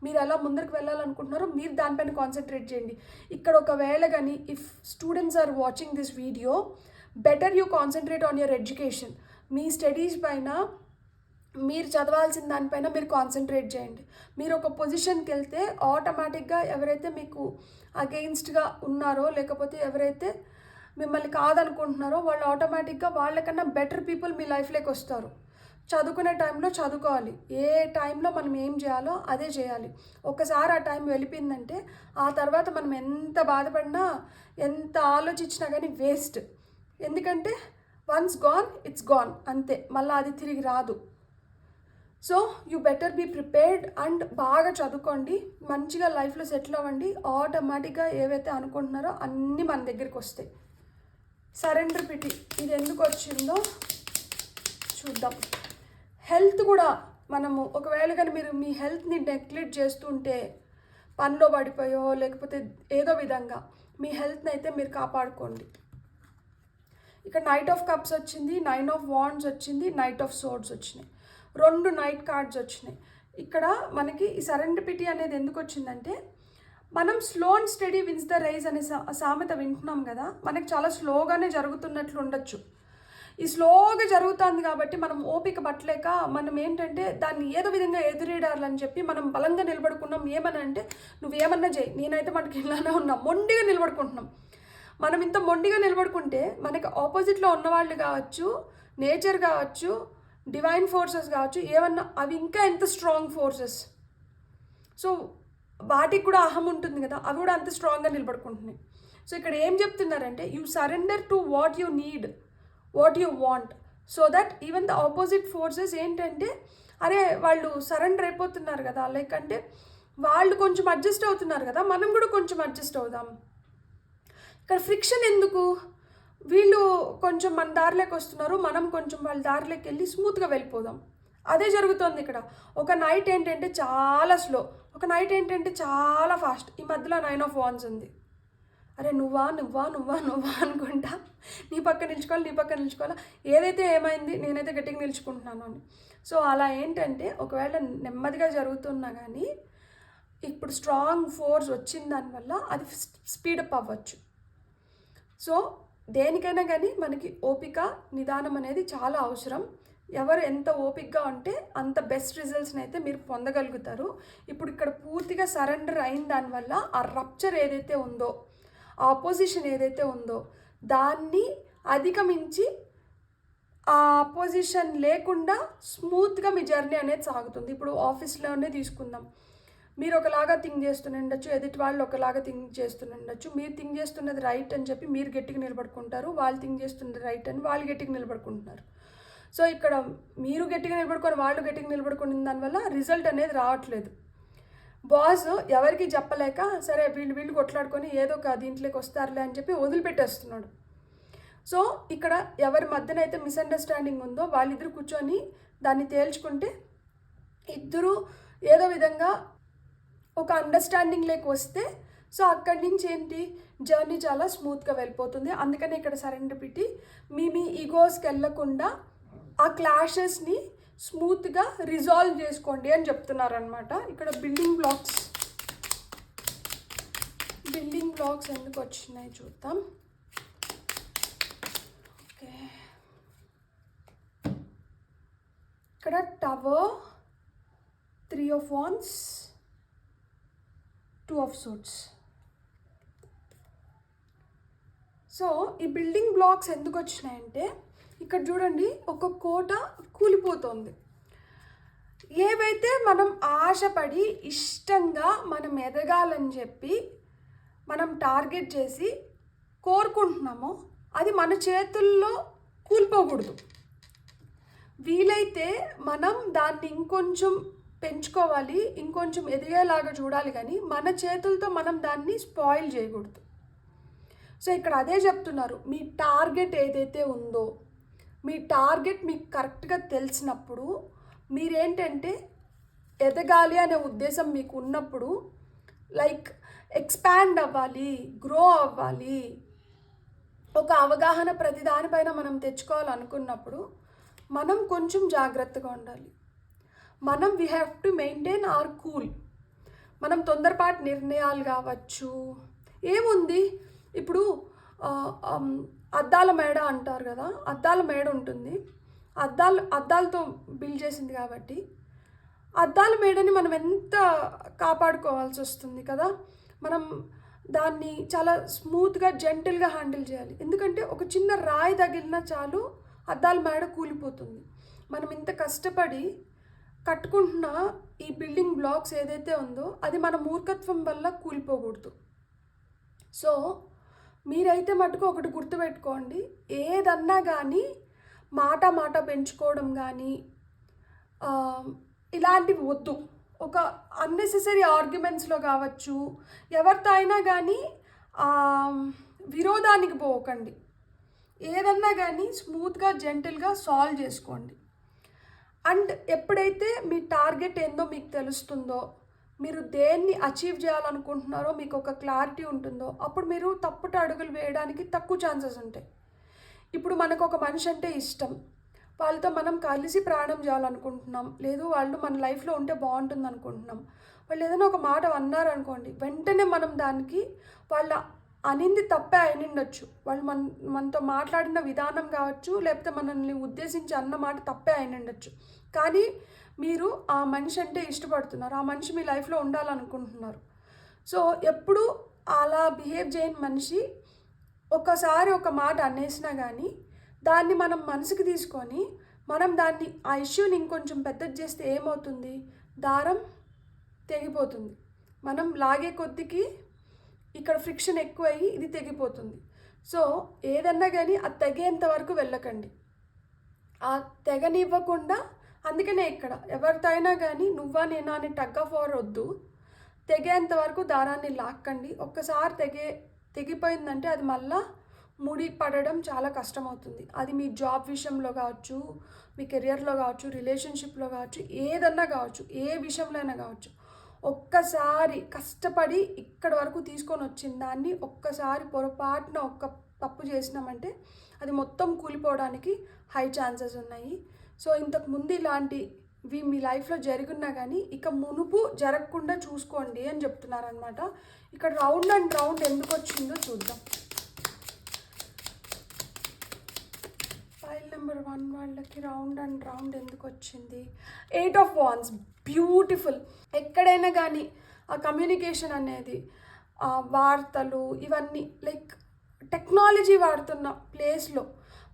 మీరు ఎలా ముందరికి వెళ్ళాలనుకుంటున్నారో మీరు దానిపైన కాన్సన్ట్రేట్ చేయండి. ఇక్కడ ఒకవేళ కానీ if students are watching this video, better you concentrate on your education. మీ స్టడీస్ పైన, మీరు చదవాల్సిన దానిపైన మీరు కాన్సన్ట్రేట్ చేయండి. మీరు ఒక పొజిషన్కి వెళ్తే ఆటోమేటిక్గా ఎవరైతే మీకు అగెయిన్స్ట్గా ఉన్నారో, లేకపోతే ఎవరైతే మిమ్మల్ని కాదనుకుంటున్నారో వాళ్ళు ఆటోమేటిక్గా వాళ్ళకన్నా బెటర్ పీపుల్ మీ లైఫ్లోకి వస్తారు. చదువుకునే టైంలో చదువుకోవాలి, ఏ టైంలో మనం ఏం చేయాలో అదే చేయాలి. ఒకసారి ఆ టైం వెళ్ళిపోయిందంటే ఆ తర్వాత మనం ఎంత బాధపడినా, ఎంత ఆలోచించినా కానీ వేస్ట్. ఎందుకంటే వన్స్ గాన్ ఇట్స్ గాన్, అంతే, మళ్ళీ అది తిరిగి రాదు. So you better be prepared and బాగా చదువుకోండి, మంచిగా లైఫ్లో సెటిల్ అవ్వండి. ఆటోమేటిక్గా ఏవైతే అనుకుంటున్నారో అన్నీ మన దగ్గరికి వస్తాయి. సరెండర్ పిటి, ఇది ఎందుకు వచ్చిందో చూద్దాం. హెల్త్ కూడా మనము ఒకవేళ కానీ మీరు మీ హెల్త్ని నెగ్లెక్ట్ చేస్తుంటే, పనిలో పడిపోయో లేకపోతే ఏదో విధంగా మీ హెల్త్ని అయితే మీరు కాపాడుకోండి. ఇక్కడ నైట్ ఆఫ్ కప్స్ వచ్చింది, 9 ఆఫ్ వాండ్స్ వచ్చింది, నైట్ ఆఫ్ సోర్డ్స్ వచ్చినాయి, 2 నైట్ కార్డ్స్ వచ్చినాయి. ఇక్కడ మనకి ఈ సరెండిపిటీ అనేది ఎందుకు వచ్చిందంటే, మనం slow and steady wins the race అనే సామెత వింటున్నాం కదా, మనకి చాలా స్లోగానే జరుగుతున్నట్లు ఉండొచ్చు. ఈ స్లోగా జరుగుతుంది కాబట్టి మనం ఓపిక పట్టలేక మనం ఏంటంటే దాన్ని ఏదో విధంగా ఎదురీడాలని చెప్పి మనం బలంగా నిలబడుకున్నాం. ఏమని అంటే నువ్వేమన్నా చేయి, నేనైతే మనకి ఇలానే ఉన్నా, మొండిగా నిలబడుకుంటున్నాం. మనం ఇంత మొండిగా నిలబడుకుంటే మనకి ఆపోజిట్లో ఉన్నవాళ్ళు కావచ్చు, నేచర్ కావచ్చు, డివైన్ ఫోర్సెస్ కావచ్చు, ఏమన్నా అవి ఇంకా ఎంత స్ట్రాంగ్ ఫోర్సెస్. సో వాటికి కూడా అహం ఉంటుంది కదా, అవి కూడా అంత స్ట్రాంగ్గా నిలబడుకుంటున్నాయి. సో ఇక్కడ ఏం చెప్తున్నారంటే you surrender to what you need, what you want, so that even the opposite forces ఏంటంటే అరే వాళ్ళు సరెండర్ అయిపోతున్నారు కదా, లైక్ అంటే వాళ్ళు కొంచెం అడ్జస్ట్ అవుతున్నారు కదా, మనం కూడా కొంచెం అడ్జస్ట్ అవుదాం. ఇక్కడ ఫ్రిక్షన్ ఎందుకు? వీళ్ళు కొంచెం మన దారిలోకి వస్తున్నారు, మనం కొంచెం వాళ్ళ దారిలోకి వెళ్ళి స్మూత్గా వెళ్ళిపోదాం. అదే జరుగుతుంది ఇక్కడ. ఒక నైట్ ఏంటంటే చాలా స్లో, ఒక నైట్ ఏంటంటే చాలా ఫాస్ట్. ఈ మధ్యలో 9 of Wands ఉంది. అరే నువ్వా నువ్వా నువ్వా నువ్వా అనుకుంటా నీ పక్క నిల్చుకోవాలా, ఏదైతే ఏమైంది నేనైతే గట్టిగా నిల్చుకుంటున్నాను అని. సో అలా ఏంటంటే ఒకవేళ నెమ్మదిగా జరుగుతున్నా కానీ ఇప్పుడు స్ట్రాంగ్ ఫోర్స్ వచ్చిన దానివల్ల అది స్పీడప్ అవ్వచ్చు. సో దేనికైనా కానీ మనకి ఓపిక, నిదానం అనేది చాలా అవసరం. ఎవరు ఎంత ఓపికగా ఉంటే అంత బెస్ట్ రిజల్ట్స్ని అయితే మీరు పొందగలుగుతారు. ఇప్పుడు ఇక్కడ పూర్తిగా సరెండర్ అయిన దానివల్ల ఆ రప్చర్ ఏదైతే ఉందో, ఆ అపోజిషన్ ఏదైతే ఉందో దాన్ని అధిగమించి ఆ అపోజిషన్ లేకుండా స్మూత్గా మీ జర్నీ అనేది సాగుతుంది. ఇప్పుడు ఆఫీస్లోనే తీసుకుందాం, మీరు ఒకలాగా థింక్ చేస్తుండొచ్చు, ఎదుటి వాళ్ళు ఒకలాగా థింక్ చేస్తుండొచ్చు. మీరు థింక్ చేస్తున్నది రైట్ అని చెప్పి మీరు గట్టిగా నిలబడుకుంటారు, వాళ్ళు థింక్ చేస్తున్నది రైట్ అని వాళ్ళు గట్టిగా నిలబడుకుంటున్నారు. సో ఇక్కడ మీరు గట్టిగా నిలబడుకొని వాళ్ళు గట్టిగా నిలబడుకున్న దానివల్ల రిజల్ట్ అనేది రావట్లేదు. బాస్ ఎవరికి చెప్పలేక సరే వీళ్ళు కొట్లాడుకొని ఏదో ఒక దీంట్లోకి వస్తారులే అని చెప్పి వదిలిపెట్టేస్తున్నాడు. సో ఇక్కడ ఎవరి మధ్యన అయితే మిస్అండర్స్టాండింగ్ ఉందో వాళ్ళిద్దరు కూర్చొని దాన్ని తేల్చుకుంటే ఇద్దరు ఏదో విధంగా ఒక అండర్స్టాండింగ్ లేక వస్తే సో అక్కడి నుంచి ఏంటి జర్నీ చాలా స్మూత్గా వెళ్ళిపోతుంది. అందుకని ఇక్కడ సరెండర్ పెట్టి మీ ఈగోస్కి వెళ్ళకుండా ఆ క్లాషెస్ని స్మూత్గా రిజాల్వ్ చేసుకోండి అని చెప్తున్నారనమాట. ఇక్కడ బిల్డింగ్ బ్లాక్స్ ఎందుకు వచ్చినాయి చూద్దాం. ఓకే, ఇక్కడ tower, 3 of Wands, 2 of Swords. So ఈ బిల్డింగ్ బ్లాక్స్ ఎందుకు వచ్చినాయంటే ఇక్కడ చూడండి, ఒక కోట కూలిపోతుంది. ఏవైతే మనం ఆశపడి ఇష్టంగా మనం ఎదగాలని చెప్పి మనం టార్గెట్ చేసి కోరుకుంటున్నామో అది మన చేతుల్లో కూలిపోకూడదు. వీలైతే మనం దాన్ని ఇంకొంచెం పెంచుకోవాలి, ఇంకొంచెం ఎదిగేలాగా చూడాలి, కానీ మన చేతులతో మనం దాన్ని స్పాయిల్ చేయకూడదు. సో ఇక్కడ అదే చెప్తున్నారు, మీ టార్గెట్ ఏదైతే ఉందో మీ టార్గెట్ మీకు కరెక్ట్గా తెలిసినప్పుడు మీరేంటంటే ఎదగాలి అనే ఉద్దేశం మీకు ఉన్నప్పుడు, లైక్ ఎక్స్పాండ్ అవ్వాలి, గ్రో అవ్వాలి, ఒక అవగాహన ప్రతి దానిపైన మనం తెచ్చుకోవాలనుకున్నప్పుడు మనం కొంచెం జాగ్రత్తగా ఉండాలి. We have to maintain hour cool. మనం తొందరపాటు నిర్ణయాలు కావచ్చు, ఏముంది ఇప్పుడు అద్దాల మేడ అంటారు కదా, అద్దాల మేడ ఉంటుంది, అద్దాలతో బిల్డ్ చేసింది కాబట్టి అద్దాల మేడని మనం ఎంత కాపాడుకోవాల్సి వస్తుంది కదా. మనం దాన్ని చాలా స్మూత్గా జెంటిల్గా హ్యాండిల్ చేయాలి. ఎందుకంటే ఒక చిన్న రాయి తగిలినా చాలు అద్దాల మేడ కూలిపోతుంది. మనం ఇంత కష్టపడి కట్టుకుంటున్న ఈ బిల్డింగ్ బ్లాక్స్ ఏదైతే ఉందో అది మన మూర్ఖత్వం వల్ల కూలిపోకూడదు. సో మీరైతే మటుకు ఒకటి గుర్తుపెట్టుకోండి, ఏదన్నా కానీ మాట పెంచుకోవడం కానీ ఇలాంటివి వద్దు. ఒక అన్నెసెసరీ ఆర్గ్యుమెంట్స్లో కావచ్చు, ఎవరితో అయినా కానీ విరోధానికి పోకండి. ఏదన్నా కానీ స్మూత్గా జెంటిల్గా సాల్వ్ చేసుకోండి. అండ్ ఎప్పుడైతే మీ టార్గెట్ ఏందో మీకు తెలుస్తుందో, మీరు దేన్ని అచీవ్ చేయాలనుకుంటున్నారో మీకు ఒక క్లారిటీ ఉంటుందో, అప్పుడు మీరు తప్పుడు అడుగులు వేయడానికి తక్కువ ఛాన్సెస్ ఉంటాయి. ఇప్పుడు మనకు ఒక మనిషి అంటే ఇష్టం, వాళ్ళతో మనం కలిసి ప్రయాణం చేయాలనుకుంటున్నాం, లేదు వాళ్ళు మన లైఫ్లో ఉంటే బాగుంటుంది అనుకుంటున్నాం. వాళ్ళు ఏదైనా ఒక మాట అన్నారనుకోండి, వెంటనే మనం దానికి వాళ్ళ అనింది తప్పే అయినుండొచ్చు, వాళ్ళు మనతో మాట్లాడిన విధానం కావచ్చు, లేకపోతే మనల్ని ఉద్దేశించి అన్న మాట తప్పే అయినుండొచ్చు. కానీ మీరు ఆ మనిషి అంటే ఇష్టపడుతున్నారు, ఆ మనిషి మీ లైఫ్లో ఉండాలనుకుంటున్నారు. సో ఎప్పుడు అలా బిహేవ్ చేయని మనిషి ఒకసారి ఒక మాట అనేసినా కానీ దాన్ని మనం మనసుకి తీసుకొని మనం దాన్ని ఆ ఇష్యూని ఇంకొంచెం పెద్దది చేస్తే ఏమవుతుంది, దారం తెగిపోతుంది. మనం లాగే కొద్దికి ఇక్కడ ఫ్రిక్షన్ ఎక్కువయ్యి ఇది తెగిపోతుంది. సో ఏదన్నా కానీ అది తెగేంత వరకు వెళ్ళకండి, ఆ తెగనివ్వకుండా. అందుకనే ఇక్కడ ఎవరితో అయినా కానీ నువ్వా నేనా అని టగ్ ఆఫ్ వార్ వద్దు, తెగేంత వరకు దారాన్ని లాక్కండి. ఒక్కసారి తెగిపోయిందంటే అది మళ్ళా ముడి పడడం చాలా కష్టమవుతుంది. అది మీ జాబ్ విషయంలో కావచ్చు, మీ కెరియర్లో కావచ్చు, రిలేషన్షిప్లో కావచ్చు, ఏదన్నా కావచ్చు, ఏ విషయంలో అయినా కావచ్చు. ఒక్కసారి కష్టపడి ఇక్కడి వరకు తీసుకొని వచ్చిన దాన్ని ఒక్కసారి పొరపాటున ఒక్క తప్పు చేసినామంటే అది మొత్తం కూలిపోవడానికి హై ఛాన్సెస్ ఉన్నాయి. సో ఇంతకు ముందు ఇలాంటివి మీ లైఫ్లో జరుగున్నా కానీ ఇక మునుపు జరగకుండా చూసుకోండి అని చెప్తున్నారనమాట. ఇక్కడ రౌండ్ అండ్ రౌండ్ ఎందుకు వచ్చిందో చూద్దాం. ఫైల్ నెంబర్ 1 వాళ్ళకి రౌండ్ అండ్ రౌండ్ ఎందుకు వచ్చింది? 8 ఆఫ్ వాండ్స్, బ్యూటిఫుల్. ఎక్కడైనా కానీ ఆ కమ్యూనికేషన్ అనేది, వార్తలు ఇవన్నీ లైక్ టెక్నాలజీ వాడుతున్న ప్లేస్లో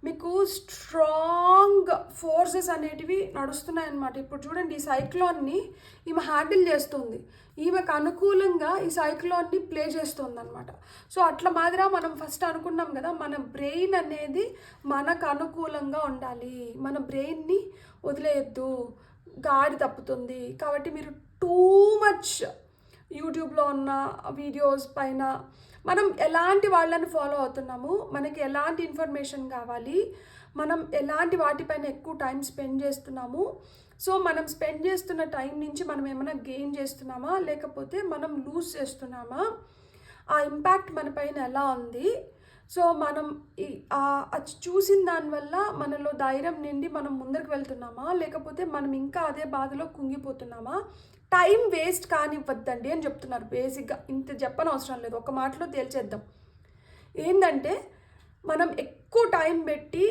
మీకు స్ట్రాంగ్ ఫోర్సెస్ అనేటివి నడుస్తున్నాయన్నమాట. ఇప్పుడు చూడండి, ఈ సైక్లోన్ని ఈమె హ్యాండిల్ చేస్తుంది, ఈమెకు అనుకూలంగా ఈ సైక్లోన్ని ప్లే చేస్తుంది అనమాట. సో అట్లా మాదిరా మనం ఫస్ట్ అనుకున్నాం కదా, మన బ్రెయిన్ అనేది మనకు అనుకూలంగా ఉండాలి, మన బ్రెయిన్ని వదిలేయద్దు, గాడి తప్పుతుంది. కాబట్టి మీరు టూ మచ్ యూట్యూబ్లో ఉన్న వీడియోస్ పైన మనం ఎలాంటి వాళ్ళని ఫాలో అవుతున్నాము, మనకి ఎలాంటి ఇన్ఫర్మేషన్ కావాలి, మనం ఎలాంటి వాటిపైన ఎక్కువ టైం స్పెండ్ చేస్తున్నాము, సో మనం స్పెండ్ చేస్తున్న టైం నుంచి మనం ఏమైనా గెయిన్ చేస్తున్నామా లేకపోతే మనం లూజ్ చేస్తున్నామా, ఆ ఇంపాక్ట్ మన పైన ఎలా ఉంది. సో మనం అది చూసిన దానివల్ల మనలో ధైర్యం నిండి మనం ముందరికి వెళ్తున్నామా లేకపోతే మనం ఇంకా అదే బాధలో కుంగిపోతున్నామా. టైం వేస్ట్ కానివ్వద్దండి అని చెప్తున్నారు. బేసిక్గా ఇంత చెప్పనవసరం లేదు, ఒక మాటలో తేల్చేద్దాం. ఏంటంటే మనం ఎక్కువ టైం పెట్టి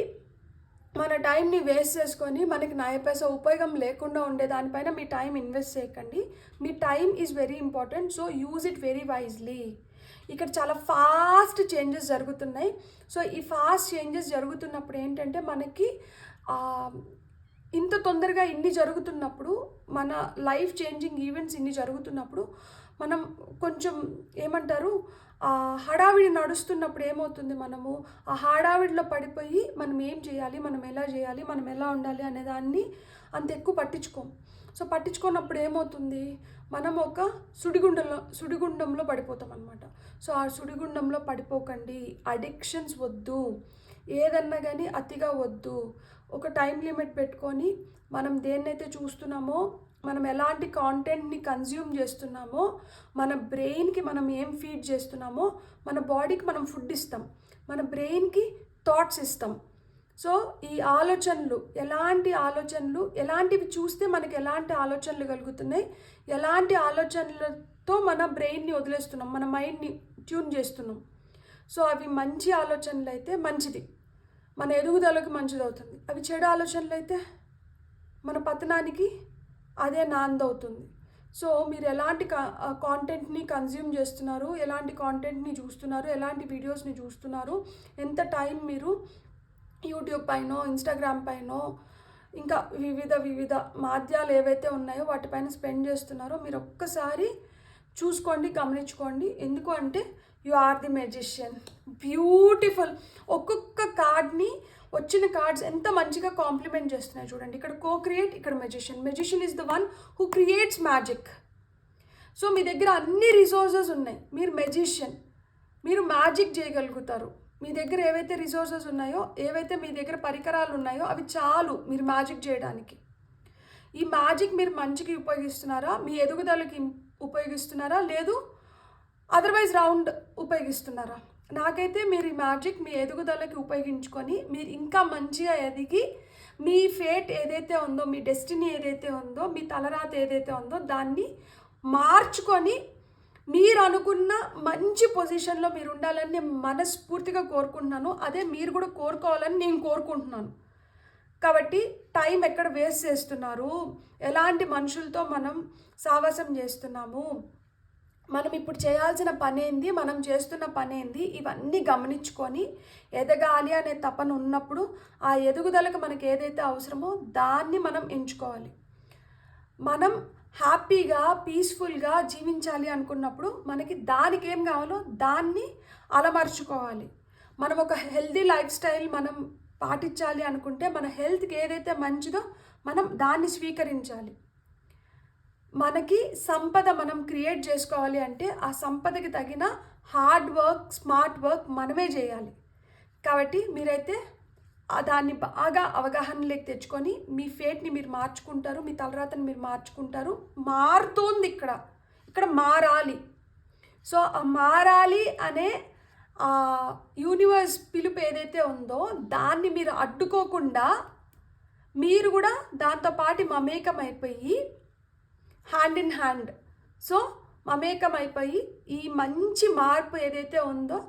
మన టైంని వేస్ట్ చేసుకొని మనకి 9 పైసా ఉపయోగం లేకుండా ఉండే దానిపైన మీ టైం ఇన్వెస్ట్ చేయకండి. మీ time is very important, so use it very wisely. ఇక్కడ చాలా ఫాస్ట్ చేంజెస్ జరుగుతున్నాయి. సో ఈ ఫాస్ట్ చేంజెస్ జరుగుతున్నప్పుడు ఏంటంటే మనకి ఇంత తొందరగా ఇన్ని జరుగుతున్నప్పుడు, మన లైఫ్ చేంజింగ్ ఈవెంట్స్ ఇన్ని జరుగుతున్నప్పుడు మనం కొంచెం ఏమంటారు, హడావిడి నడుస్తున్నప్పుడు ఏమవుతుంది, మనము ఆ హడావిడిలో పడిపోయి మనం ఏం చేయాలి, మనం ఎలా చేయాలి, మనం ఎలా ఉండాలి అనే దాన్ని అంత ఎక్కువ పట్టించుకోం. సో పట్టించుకున్నప్పుడు ఏమవుతుంది, మనం ఒక సుడిగుండంలో పడిపోతాం అనమాట. సో ఆ సుడిగుండంలో పడిపోకండి. అడిక్షన్స్ వద్దు, ఏదన్నా కానీ అతిగా వద్దు. ఒక టైం లిమిట్ పెట్టుకొని మనం దేన్నైతే చూస్తున్నామో, మనం ఎలాంటి కాంటెంట్ని కన్జ్యూమ్ చేస్తున్నామో, మన బ్రెయిన్కి మనం ఏం ఫీడ్ చేస్తున్నామో, మన బాడీకి మనం ఫుడ్ ఇస్తాం, మన బ్రెయిన్కి థాట్స్ ఇస్తాం. సో ఈ ఆలోచనలు, ఎలాంటివి చూస్తే మనకి ఎలాంటి ఆలోచనలు కలుగుతున్నాయి, ఎలాంటి ఆలోచనలతో మన బ్రెయిన్ని వదిలేస్తున్నాం, మన మైండ్ని ట్యూన్ చేస్తున్నాం. సో అవి మంచి ఆలోచనలు అయితే మంచిది, మన ఎదుగుదలకు మంచిది అవుతుంది. అవి చెడు ఆలోచనలు అయితే మన పతనానికి అదే నాందవుతుంది. సో మీరు ఎలాంటి కాంటెంట్ని కన్జ్యూమ్ చేస్తున్నారు, ఎలాంటి కాంటెంట్ని చూస్తున్నారు, ఎలాంటి వీడియోస్ని చూస్తున్నారు, ఎంత టైం మీరు యూట్యూబ్ పైనో ఇన్స్టాగ్రామ్ పైనో ఇంకా వివిధ మాధ్యాలు ఏవైతే ఉన్నాయో వాటిపైన స్పెండ్ చేస్తున్నారో మీరు ఒక్కసారి చూసుకోండి, గమనించుకోండి. ఎందుకు అంటే you are the magician. Beautiful. ఒక్కొక్క కార్డ్ని వచ్చిన కార్డ్స్ ఎంత మంచిగా కాంప్లిమెంట్ చేస్తున్నాయి చూడండి. ఇక్కడ క్రియేట్, ఇక్కడ magician is the one who creates magic. So మీ దగ్గర అన్ని రిసోర్సెస్ ఉన్నాయి, మీరు మెజిషియన్, మీరు మ్యాజిక్ చేయగలుగుతారు. మీ దగ్గర ఏవైతే రిసోర్సెస్ ఉన్నాయో, ఏవైతే మీ దగ్గర పరికరాలు ఉన్నాయో అవి చాలు మీరు మ్యాజిక్ చేయడానికి. ఈ మ్యాజిక్ మీరు మంచికి ఉపయోగిస్తున్నారా, మీ ఎదుగుదలకి ఉపయోగిస్తున్నారా, లేదు అదర్వైజ్ రౌండ్ ఉపయోగిస్తున్నారా? నాకైతే మీరు ఈ మ్యాజిక్ మీ ఎదుగుదలకి ఉపయోగించుకొని మీరు ఇంకా మంచిగా ఎదిగి మీ ఫేట్ ఏదైతే ఉందో, మీ డెస్టినీ ఏదైతే ఉందో, మీ తలరాత ఏదైతే ఉందో దాన్ని మార్చుకొని మీరు అనుకున్న మంచి పొజిషన్లో మీరు ఉండాలని నేను మనస్ఫూర్తిగా కోరుకుంటున్నాను. అదే మీరు కూడా కోరుకోవాలని నేను కోరుకుంటున్నాను. కాబట్టి టైం ఎక్కడ వేస్ట్ చేస్తున్నారు, ఎలాంటి మనుషులతో మనం సావాసం చేస్తున్నాము, మనం ఇప్పుడు చేయాల్సిన పని ఏంది, మనం చేస్తున్న పని ఏంది, ఇవన్నీ గమనించుకొని ఎదగాలి అనే తపన ఉన్నప్పుడు ఆ ఎదుగుదలకు మనకి ఏదైతే అవసరమో దాన్ని మనం ఎంచుకోవాలి. మనం హ్యాపీగా పీస్ఫుల్గా జీవించాలి అనుకున్నప్పుడు మనకి దానికి ఏం కావాలో దాన్ని అలమర్చుకోవాలి. మనం ఒక హెల్దీ లైఫ్ స్టైల్ మనం పాటించాలి అనుకుంటే మన హెల్త్కి ఏదైతే మంచిదో మనం దాన్ని స్వీకరించాలి. మనకి సంపద మనం క్రియేట్ చేసుకోవాలి అంటే ఆ సంపదకి తగిన హార్డ్ వర్క్, స్మార్ట్ వర్క్ మనమే చేయాలి. కాబట్టి మీరైతే దాన్ని బాగా అవగాహనలోకి తెచ్చుకొని మీ ఫేట్ని మీరు మార్చుకుంటారు, మీ తలరాతని మీరు మార్చుకుంటారు. మారుతోంది ఇక్కడ మారాలి. సో ఆ మారాలి అనే యూనివర్స్ పిలుపు ఏదైతే ఉందో దాన్ని మీరు అడ్డుకోకుండా మీరు కూడా దాంతోపాటు మమేకం అయిపోయి హ్యాండ్ ఇన్ హ్యాండ్ మమేకం అయిపోయి ఈ మంచి మార్పు ఏదైతే ఉందో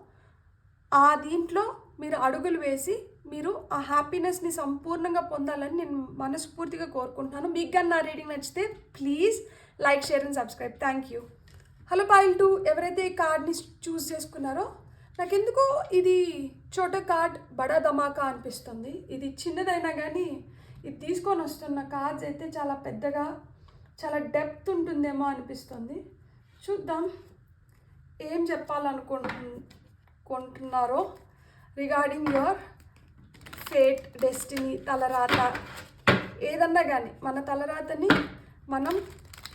ఆ దీంట్లో మీరు అడుగులు వేసి మీరు ఆ హ్యాపీనెస్ని సంపూర్ణంగా పొందాలని నేను మనస్ఫూర్తిగా కోరుకుంటున్నాను. మీకు కానీ నా రీడింగ్ నచ్చితే please like, share and subscribe. Thank you. Hello foil 2 ఎవరైతే ఈ కార్డ్ని చూస్ చేసుకున్నారో నాకెందుకో ఇది చోట కార్డ్ బడా ధమాకా అనిపిస్తుంది. ఇది చిన్నదైనా కానీ ఇది తీసుకొని వస్తున్న కార్డ్స్ అయితే చాలా పెద్దగా, చాలా డెప్త్ ఉంటుందేమో అనిపిస్తుంది. చూద్దాం ఏం చెప్పాలనుకుంటున్నారో రిగార్డింగ్ యువర్ ఫేట్, డెస్టినీ, తలరాత. ఏదన్నా కానీ మన తలరాతని మనం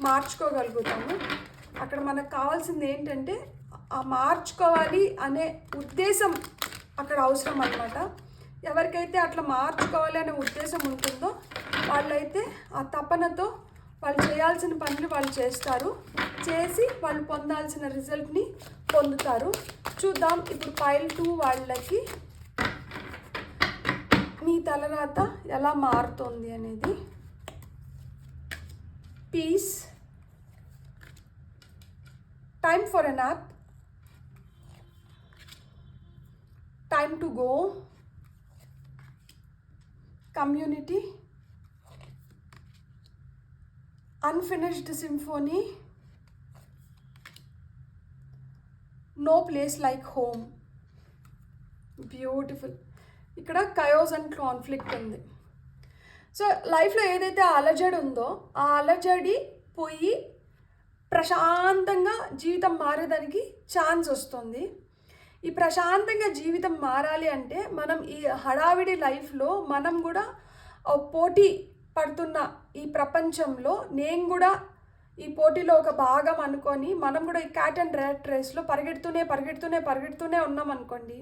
మార్చుకోగలుగుతాము. అక్కడ మనకు కావాల్సింది ఏంటంటే ఆ మార్చుకోవాలి అనే ఉద్దేశం అక్కడ అవసరం అన్నమాట. ఎవరికైతే అట్లా మార్చుకోవాలి అనే ఉద్దేశం ఉంటుందో వాళ్ళైతే ఆ తపనతో వాళ్ళు చేయాల్సిన పనులు వాళ్ళు చేస్తారు, చేసి వాళ్ళు పొందాల్సిన రిజల్ట్ని పొందుతారు. చూద్దాం ఇప్పుడు పాయిల్ 2 వాళ్ళకి మీ తలరాత ఎలా మారుతుంది అనేది. Peace, time for a nap, time to go, community, unfinished symphony, no place like home. Beautiful. ఇక్కడ కయోస్ అండ్ కాన్ఫ్లిక్ట్ ఉంది. సో లైఫ్లో ఏదైతే అలజడి ఉందో ఆ అలజడి పోయి ప్రశాంతంగా జీవితం మారేదానికి ఛాన్స్ వస్తుంది. ఈ ప్రశాంతంగా జీవితం మారాలి అంటే మనం ఈ హడావిడి లైఫ్లో మనం కూడా పోటీ పడుతున్న ఈ ప్రపంచంలో నేను కూడా ఈ పోటీలో ఒక భాగం అనుకొని మనం కూడా ఈ క్యాట్ అండ్ ర్యాట్ రేస్లో పరిగెడుతూనే ఉన్నాం అనుకోండి,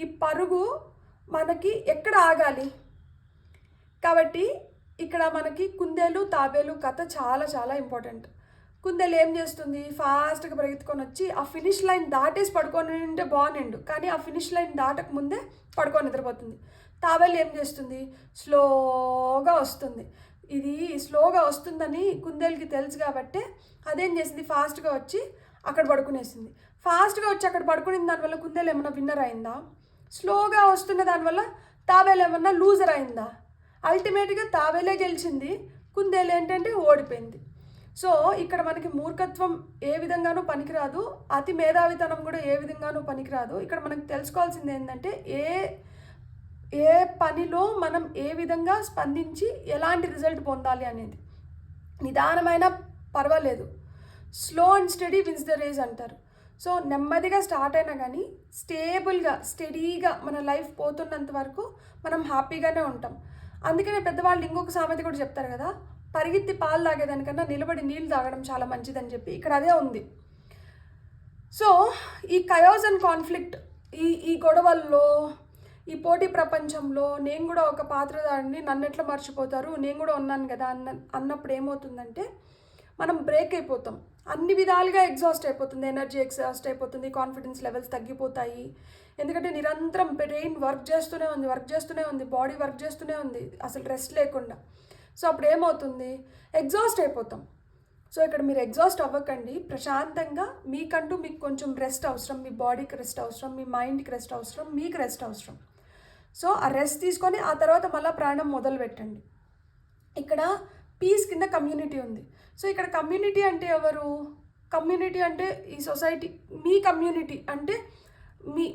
ఈ పరుగు మనకి ఎక్కడ ఆగాలి? కాబట్టి ఇక్కడ మనకి కుందేలు తాబేలు కథ చాలా చాలా ఇంపార్టెంట్. కుందేలు ఏం చేస్తుంది? ఫాస్ట్గా పరిగెత్తుకొని వచ్చి ఆ ఫినిష్ లైన్ దాటేసి పడుకొని ఉంటే బాగునిండు, కానీ ఆ ఫినిష్ లైన్ దాటక ముందే పడుకొని నిద్రపోతుంది. తాబేలు ఏం చేస్తుంది? స్లోగా వస్తుంది. ఇది స్లోగా వస్తుందని కుందేలుకి తెలుసు కాబట్టి అదేం చేసింది? ఫాస్ట్గా వచ్చి అక్కడ పడుకునేసింది. ఫాస్ట్గా వచ్చి అక్కడ పడుకునే దానివల్ల కుందేలు ఏమన్నా విన్నర్ అయిందా? స్లోగా వస్తున్న దానివల్ల తాబేలు ఏమన్నా లూజర్ అయిందా? అల్టిమేట్గా తాబేలే గెలిచింది, కుందేలు ఏంటంటే ఓడిపోయింది. సో ఇక్కడ మనకి మూర్ఖత్వం ఏ విధంగానూ పనికిరాదు, అతి మేధావితనం కూడా ఏ విధంగానూ పనికిరాదు. ఇక్కడ మనకు తెలుసుకోవాల్సింది ఏంటంటే ఏ పనిలో మనం ఏ విధంగా స్పందించి ఎలాంటి రిజల్ట్ పొందాలి అనేది. నిదానమైన పర్వాలేదు, slow and steady wins the race అంటారు. సో నెమ్మదిగా స్టార్ట్ అయినా కానీ స్టేబుల్గా స్టడీగా మన లైఫ్ పోతున్నంత వరకు మనం హ్యాపీగానే ఉంటాం. అందుకనే పెద్దవాళ్ళు ఇంకొక సామెత కూడా చెప్తారు కదా, పరిగెత్తి పాలు తాగేదానికన్నా నిలబడి నీళ్ళు తాగడం చాలా మంచిదని చెప్పి. ఇక్కడ అదే ఉంది. సో ఈ కయోస్ అండ్ కాన్ఫ్లిక్ట్, ఈ గొడవల్లో, ఈ పోటీ ప్రపంచంలో నేను కూడా ఒక పాత్రధారిని, నన్ను ఎట్లా మర్చిపోతారు, నేను కూడా ఉన్నాను కదా అన్నప్పుడు ఏమవుతుందంటే మనం బ్రేక్ అయిపోతాం, అన్ని విధాలుగా ఎగ్జాస్ట్ అయిపోతుంది, ఎనర్జీ ఎగ్జాస్ట్ అయిపోతుంది, కాన్ఫిడెన్స్ లెవెల్స్ తగ్గిపోతాయి. ఎందుకంటే నిరంతరం బ్రెయిన్ వర్క్ చేస్తూనే ఉంది, బాడీ వర్క్ చేస్తూనే ఉంది, అసలు రెస్ట్ లేకుండా. సో అప్పుడు ఏమవుతుంది, ఎగ్జాస్ట్ అయిపోతాం. సో ఇక్కడ మీరు ఎగ్జాస్ట్ అవ్వకండి, ప్రశాంతంగా మీకు కొంచెం రెస్ట్ అవసరం, మీ బాడీకి రెస్ట్ అవసరం, మీ మైండ్కి రెస్ట్ అవసరం, మీకు రెస్ట్ అవసరం. సో ఆ రెస్ట్ తీసుకొని ఆ తర్వాత మళ్ళీ ప్రాణం మొదలు పెట్టండి. ఇక్కడ పీస్ కింద కమ్యూనిటీ ఉంది. సో ఇక్కడ కమ్యూనిటీ అంటే ఎవరు? కమ్యూనిటీ అంటే ఈ సొసైటీ, మీ కమ్యూనిటీ అంటే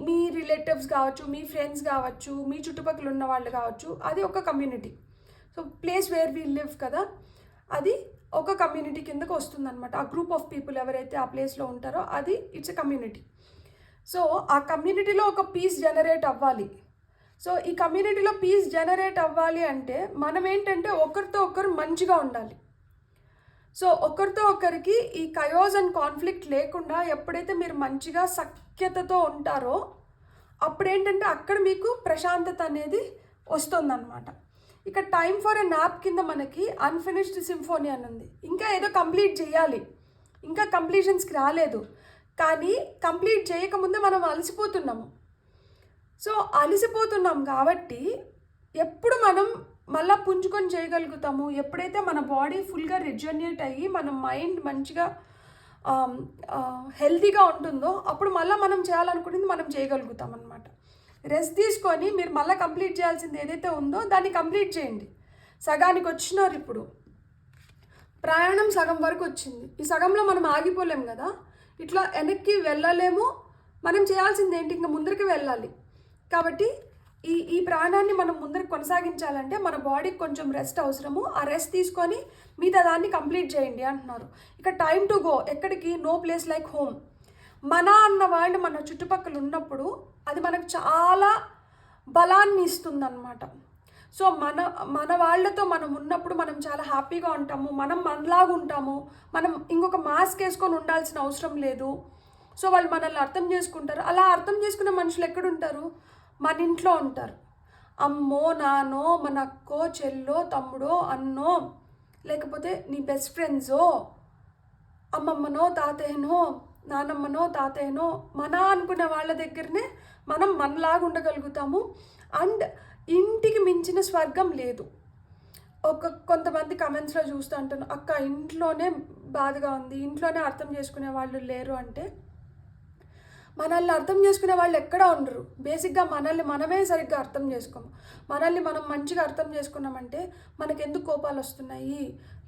మీ రిలేటివ్స్ కావచ్చు, మీ ఫ్రెండ్స్ కావచ్చు, మీ చుట్టుపక్కల ఉన్న వాళ్ళు కావచ్చు, అది ఒక community. So place where we live కదా, అది ఒక కమ్యూనిటీ కిందకు వస్తుందన్నమాట. ఆ గ్రూప్ ఆఫ్ పీపుల్ ఎవరైతే ఆ ప్లేస్లో ఉంటారో అది ఇట్స్ ఎ కమ్యూనిటీ. సో ఆ కమ్యూనిటీలో ఒక పీస్ జనరేట్ అవ్వాలి. సో ఈ కమ్యూనిటీలో పీస్ జనరేట్ అవ్వాలి అంటే మనం ఏంటంటే ఒకరితో ఒకరు మంచిగా ఉండాలి. సో ఒకరితో ఒకరికి ఈ కయోస్ అండ్ కాన్ఫ్లిక్ట్ లేకుండా ఎప్పుడైతే మీరు మంచిగా సఖ్యతతో ఉంటారో అప్పుడేంటంటే అక్కడ మీకు ప్రశాంతత అనేది వస్తుందన్నమాట. ఇక టైం ఫర్ ఎ నాప్ కింద మనకి అన్ఫినిష్డ్ సింఫోనీ అని ఉంది. ఇంకా ఏదో కంప్లీట్ చేయాలి, ఇంకా కంప్లీషన్స్కి రాలేదు, కానీ కంప్లీట్ చేయకముందే మనం అలసిపోతున్నాము. సో అలసిపోతున్నాం కాబట్టి ఎప్పుడు మనం మళ్ళీ పుంజుకొని చేయగలుగుతాము, ఎప్పుడైతే మన బాడీ ఫుల్గా రిజనరేట్ అయ్యి మన మైండ్ మంచిగా హెల్తీగా ఉంటుందో అప్పుడు మళ్ళీ మనం చేయాలనుకునేది మనం చేయగలుగుతాం అన్నమాట. రెస్ట్ తీసుకొని మీరు మళ్ళీ కంప్లీట్ చేయాల్సింది ఏదైతే ఉందో దాన్ని కంప్లీట్ చేయండి. సగానికి వచ్చినారు, ఇప్పుడు ప్రయాణం సగం వరకు వచ్చింది, ఈ సగంలో మనం ఆగిపోలేము కదా, ఇట్లా వెనక్కి వెళ్ళలేము. మనం చేయాల్సింది ఏంటి, ఇంకా ముందరికి వెళ్ళాలి. కాబట్టి ఈ ప్రాణాన్ని మనం ముందరికి కొనసాగించాలంటే మన బాడీకి కొంచెం రెస్ట్ అవసరము. ఆ రెస్ట్ తీసుకొని మిగతా దాన్ని కంప్లీట్ చేయండి అంటున్నారు. ఇక టైం టు గో, ఎక్కడికి? No place like home. మన అన్న వాళ్ళు మన చుట్టుపక్కల ఉన్నప్పుడు అది మనకు చాలా బలాన్ని ఇస్తుంది అన్నమాట. సో మన వాళ్ళతో మనం ఉన్నప్పుడు మనం చాలా హ్యాపీగా ఉంటాము, మనం మనలాగా ఉంటాము, మనం ఇంకొక మాస్క్ వేసుకొని ఉండాల్సిన అవసరం లేదు. సో వాళ్ళు మనల్ని అర్థం చేసుకుంటారు. అలా అర్థం చేసుకునే మనుషులు ఎక్కడుంటారు? మన ఇంట్లో ఉంటారు. అమ్మో నాన్నో, మన అక్కో చెల్లో తమ్ముడో అన్నో, లేకపోతే నీ బెస్ట్ ఫ్రెండ్సో, అమ్మమ్మనో తాతయ్యనో నానమ్మనో తాతయ్యనో, మన అనుకునే వాళ్ళ దగ్గరనే మనం మనలాగా ఉండగలుగుతాము. అండ్ ఇంటికి మించిన స్వర్గం లేదు. కొంతమంది కమెంట్స్లో చూస్తూ అంటాను, అక్క ఇంట్లోనే బాధగా ఉంది, ఇంట్లోనే అర్థం చేసుకునే వాళ్ళు లేరు అంటే, మనల్ని అర్థం చేసుకునే వాళ్ళు ఎక్కడా ఉండరు. బేసిక్గా మనల్ని మనమే సరిగ్గా అర్థం చేసుకోము. మనల్ని మనం మంచిగా అర్థం చేసుకున్నామంటే మనకు ఎందుకు కోపాలు వస్తున్నాయి,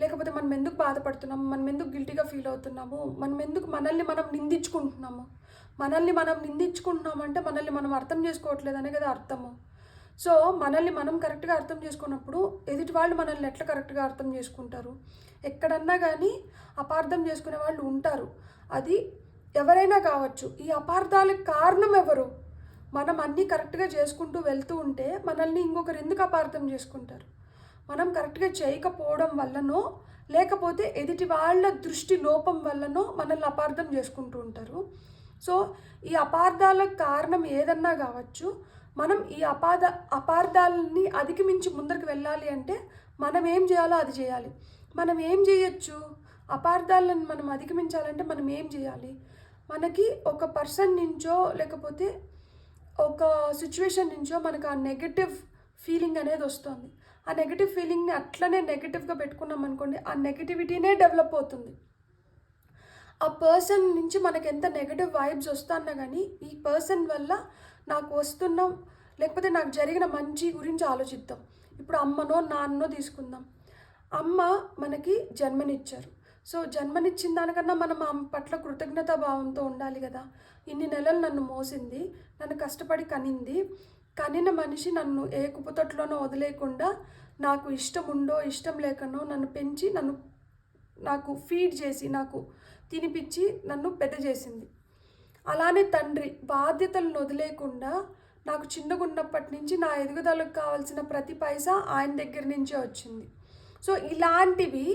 లేకపోతే మనం ఎందుకు బాధపడుతున్నాము, మనం ఎందుకు గిల్టీగా ఫీల్ అవుతున్నాము, మనల్ని మనం నిందించుకుంటున్నాము. మనల్ని మనం నిందించుకుంటున్నామంటే మనల్ని మనం అర్థం చేసుకోవట్లేదనే కదా అర్థము. సో మనల్ని మనం కరెక్ట్గా అర్థం చేసుకున్నప్పుడు ఎదుటి వాళ్ళు మనల్ని ఎట్లా కరెక్ట్గా అర్థం చేసుకుంటారు? ఎక్కడన్నా కానీ అపార్థం చేసుకునే వాళ్ళు ఉంటారు, అది ఎవరైనా కావచ్చు. ఈ అపార్థాలకు కారణం ఎవరు? మనం అన్నీ కరెక్ట్గా చేసుకుంటూ వెళ్తూ ఉంటే మనల్ని ఇంకొకరు ఎందుకు అపార్థం చేసుకుంటారు? మనం కరెక్ట్గా చేయకపోవడం వల్లనో లేకపోతే ఎదుటి వాళ్ళ దృష్టి లోపం వల్లనో మనల్ని అపార్థం చేసుకుంటూ ఉంటారు. సో ఈ అపార్థాలకు కారణం ఏదన్నా కావచ్చు. మనం ఈ అపార్థాలని అధిగమించి ముందరికి వెళ్ళాలి అంటే మనం ఏం చేయాలో అది చేయాలి. మనం ఏం చేయొచ్చు? అపార్థాలను మనం అధిగమించాలంటే మనం ఏం చేయాలి? మనకి ఒక పర్సన్ నుంచో లేకపోతే ఒక సిచ్యువేషన్ నుంచో మనకు ఆ నెగటివ్ ఫీలింగ్ అనేది వస్తుంది. ఆ నెగటివ్ ఫీలింగ్ని అట్లనే నెగటివ్గా పెట్టుకున్నాం అనుకోండి, ఆ నెగటివిటీనే డెవలప్ అవుతుంది. ఆ పర్సన్ నుంచి మనకు ఎంత నెగటివ్ వైబ్స్ వస్తున్నా కానీ ఈ పర్సన్ వల్ల నాకు వస్తున్న లేకపోతే నాకు జరిగిన మంచి గురించి ఆలోచిద్దాం. ఇప్పుడు అమ్మనో నాన్ననో తీసుకుందాం. అమ్మ మనకి జన్మనిచ్చారు. సో జన్మనిచ్చిన దానికన్నా మనం ఆమె పట్ల కృతజ్ఞతా భావంతో ఉండాలి కదా. ఇన్ని నెలలు నన్ను మోసింది, నన్ను కష్టపడి కనిన మనిషి నన్ను ఏ కుప్పతొట్టులోనో వదిలేయకుండా నాకు ఇష్టం ఉందో ఇష్టం లేకనో నన్ను పెంచి నాకు ఫీడ్ చేసి నాకు తినిపించి నన్ను పెద్ద చేసింది. అలానే తండ్రి బాధ్యతలను వదిలేయకుండా నాకు చిన్నగున్నప్పటి నుంచి నా ఎదుగుదలకు కావాల్సిన ప్రతి పైసా ఆయన దగ్గర నుంచే వచ్చింది. సో ఇలాంటివి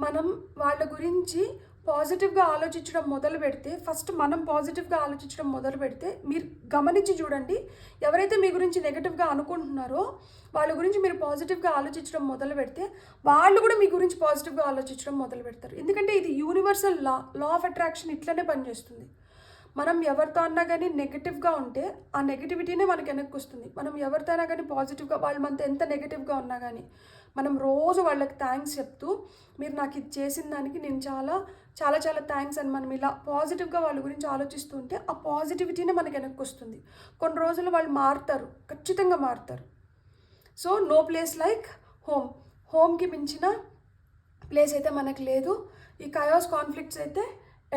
మనం వాళ్ళ గురించి పాజిటివ్గా ఆలోచించడం మొదలు పెడితే, ఫస్ట్ మనం పాజిటివ్గా ఆలోచించడం మొదలు పెడితే, మీరు గమనించి చూడండి, ఎవరైతే మీ గురించి నెగిటివ్గా అనుకుంటున్నారో వాళ్ళ గురించి మీరు పాజిటివ్గా ఆలోచించడం మొదలు పెడితే వాళ్ళు కూడా మీ గురించి పాజిటివ్గా ఆలోచించడం మొదలు పెడతారు. ఎందుకంటే ఇది యూనివర్సల్ లా ఆఫ్ అట్రాక్షన్ ఇట్లనే పనిచేస్తుంది. మనం ఎవరితో అన్నా కానీ నెగిటివ్గా ఉంటే ఆ నెగిటివిటీనే మనకి వెనక్కి వస్తుంది. మనం ఎవరితో అయినా కానీ పాజిటివ్గా, వాళ్ళు మనతో ఎంత నెగిటివ్గా ఉన్నా కానీ మనం రోజు వాళ్ళకి థ్యాంక్స్ చెప్తూ, మీరు నాకు ఇది చేసిన దానికి నేను చాలా చాలా చాలా థ్యాంక్స్ అని మనం ఇలా పాజిటివ్గా వాళ్ళ గురించి ఆలోచిస్తుంటే ఆ పాజిటివిటీనే మనకి వెనక్కి వస్తుంది. కొన్ని రోజులు వాళ్ళు మారుతారు, ఖచ్చితంగా మారుతారు. So no place like home. హోమ్కి మించిన ప్లేస్ అయితే మనకు లేదు. ఈ కయాస్ కాన్ఫ్లిక్ట్స్ అయితే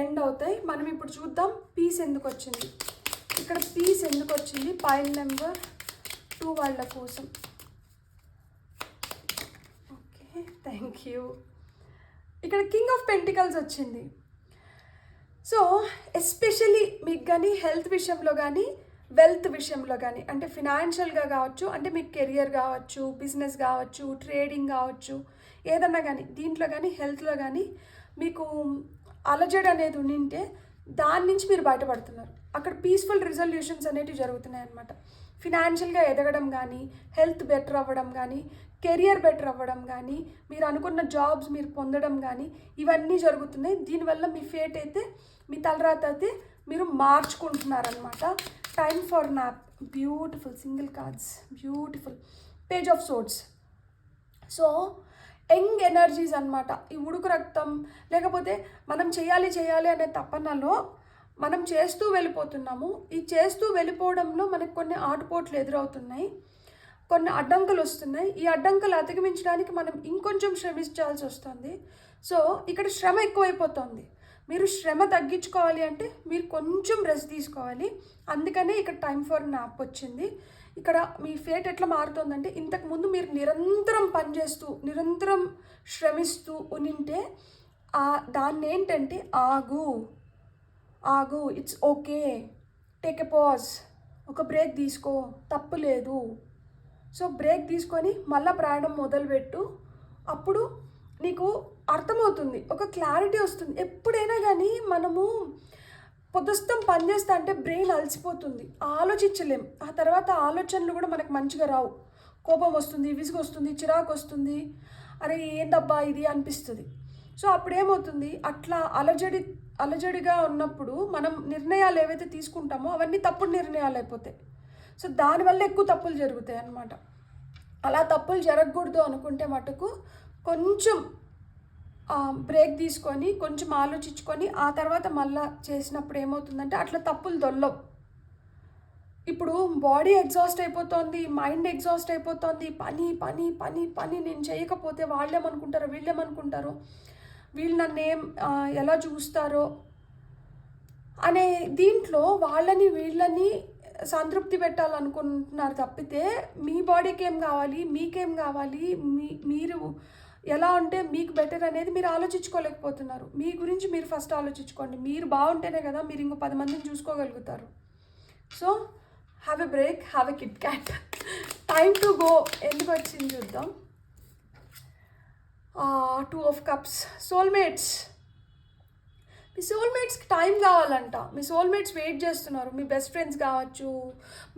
ఎండ్ అవుతాయి. మనం ఇప్పుడు చూద్దాం పీస్ ఎందుకు వచ్చింది. ఇక్కడ పీస్ ఎందుకు వచ్చింది పైల్ నెంబర్ 2 వాళ్ళ కోసం. Okay, thank you. ఇక్కడ కింగ్ ఆఫ్ పెంటికల్స్ వచ్చింది. సో ఎస్పెషలీ మీకు కానీ హెల్త్ విషయంలో కానీ వెల్త్ విషయంలో కానీ, అంటే ఫినాన్షియల్గా కావచ్చు, అంటే మీకు కెరియర్ కావచ్చు, బిజినెస్ కావచ్చు, ట్రేడింగ్ కావచ్చు, ఏదన్నా కానీ దీంట్లో కానీ హెల్త్లో కానీ మీకు అలజడి అనేది ఉండింటే దాని నుంచి మీరు బయటపడుతున్నారు. అక్కడ పీస్ఫుల్ రిజల్యూషన్స్ అనేవి జరుగుతున్నాయి అన్నమాట. ఫినాన్షియల్గా ఎదగడం కానీ, హెల్త్ బెటర్ అవ్వడం కానీ, కెరియర్ బెటర్ అవ్వడం కానీ, మీరు అనుకున్న జాబ్స్ మీరు పొందడం కానీ, ఇవన్నీ జరుగుతున్నాయి. దీనివల్ల మీ ఫేట్ అయితే, మీ తలరాత అయితే మీరు మార్చుకుంటున్నారనమాట. Time for nap, beautiful single cards, beautiful page of swords. So young energies అనమాట. ఈ ఉడుకు రక్తం, లేకపోతే మనం చేయాలి అనే తపనలో మనం చేస్తూ వెళ్ళిపోతున్నాము. ఈ చేస్తూ వెళ్ళిపోవడంలో మనకు కొన్ని ఆటుపోట్లు ఎదురవుతున్నాయి, కొన్ని అడ్డంకులు వస్తున్నాయి. ఈ అడ్డంకులు అధిగమించడానికి మనం ఇంకొంచెం శ్రమించాల్సి వస్తుంది. సో ఇక్కడ శ్రమ ఎక్కువైపోతుంది. మీరు శ్రమ తగ్గించుకోవాలి అంటే మీరు కొంచెం రెస్ట్ తీసుకోవాలి. అందుకనే ఇక్కడ టైం ఫర్ నాప్ వచ్చింది. ఇక్కడ మీ ఫేట్ ఎట్లా మారుతుందంటే, ఇంతకుముందు మీరు నిరంతరం పనిచేస్తూ నిరంతరం శ్రమిస్తూ ఉనింటే దాన్ని ఏంటంటే ఆగు, it's okay, take a pause, ఒక బ్రేక్ తీసుకో, తప్పు లేదు. సో బ్రేక్ తీసుకొని మళ్ళీ ప్రయాణం మొదలుపెట్టు. అప్పుడు నీకు అర్థమవుతుంది, ఒక క్లారిటీ వస్తుంది. ఎప్పుడైనా కానీ మనము పొద్దుస్తం పనిచేస్తా అంటే బ్రెయిన్ అలసిపోతుంది, ఆలోచించలేం. ఆ తర్వాత ఆలోచనలు కూడా మనకు మంచిగా రావు. కోపం వస్తుంది, విసుగు వస్తుంది, చిరాకు వస్తుంది, అరే ఏందబ్బా ఇది అనిపిస్తుంది. సో అప్పుడేమవుతుంది, అట్లా అలజడిగా ఉన్నప్పుడు మనం నిర్ణయాలు ఏవైతే తీసుకుంటామో అవన్నీ తప్పుడు నిర్ణయాలు అయిపోతాయి. సో దానివల్ల ఎక్కువ తప్పులు జరుగుతాయి అన్నమాట. అలా తప్పులు జరగకూడదు అనుకుంటే మటుకు కొంచెం బ్రేక్ తీసుకొని కొంచెం ఆలోచించుకొని ఆ తర్వాత మళ్ళీ చేసినప్పుడు ఏమవుతుందంటే అట్లా తప్పులు దొల్లవు. ఇప్పుడు బాడీ ఎగ్జాస్ట్ అయిపోతుంది, మైండ్ ఎగ్జాస్ట్ అయిపోతుంది, పని పని పని పని నేను చేయకపోతే వాళ్ళేమనుకుంటారో వీళ్ళేమనుకుంటారో, వీళ్ళు నన్ను ఎలా చూస్తారో అనే దీంట్లో వాళ్ళని వీళ్ళని సంతృప్తి పెట్టాలనుకుంటున్నారు తప్పితే మీ బాడీకి ఏం కావాలి, మీకేం కావాలి, మీరు ఎలా ఉంటే మీకు బెటర్ అనేది మీరు ఆలోచించుకోలేకపోతున్నారు. మీ గురించి మీరు ఫస్ట్ ఆలోచించుకోండి. మీరు బాగుంటేనే కదా మీరు ఇంకో 10 మందిని చూసుకోగలుగుతారు. So have a break, have a KitKat. Time to go ఎందుకు వచ్చింది చూద్దాం. 2 of Cups, సోల్మేట్స్. మీ సోల్మేట్స్కి టైం కావాలంట. మీ సోల్మేట్స్ వెయిట్ చేస్తున్నారు. మీ బెస్ట్ ఫ్రెండ్స్ కావచ్చు,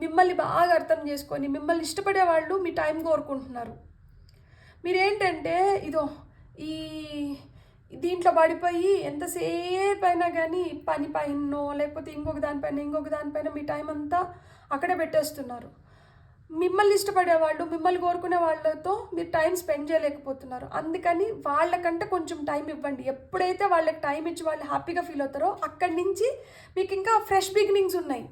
మిమ్మల్ని బాగా అర్థం చేసుకొని మిమ్మల్ని ఇష్టపడే వాళ్ళు మీ టైం కోరుకుంటున్నారు. మీరేంటంటే ఈ దీంట్లో పడిపోయి ఎంతసేపు అయినా కానీ పని పైనో లేకపోతే ఇంకొక దానిపైన మీ టైం అంతా అక్కడే పెట్టేస్తున్నారు. మిమ్మల్ని ఇష్టపడే వాళ్ళు, మిమ్మల్ని కోరుకునే వాళ్ళతో మీరు టైం స్పెండ్ చేయలేకపోతున్నారు. అందుకని వాళ్ళకంటే కొంచెం టైం ఇవ్వండి. ఎప్పుడైతే వాళ్ళకి టైం ఇచ్చి వాళ్ళు హ్యాపీగా ఫీల్ అవుతారో అక్కడి నుంచి మీకు ఇంకా ఫ్రెష్ బిగినింగ్స్ ఉన్నాయి.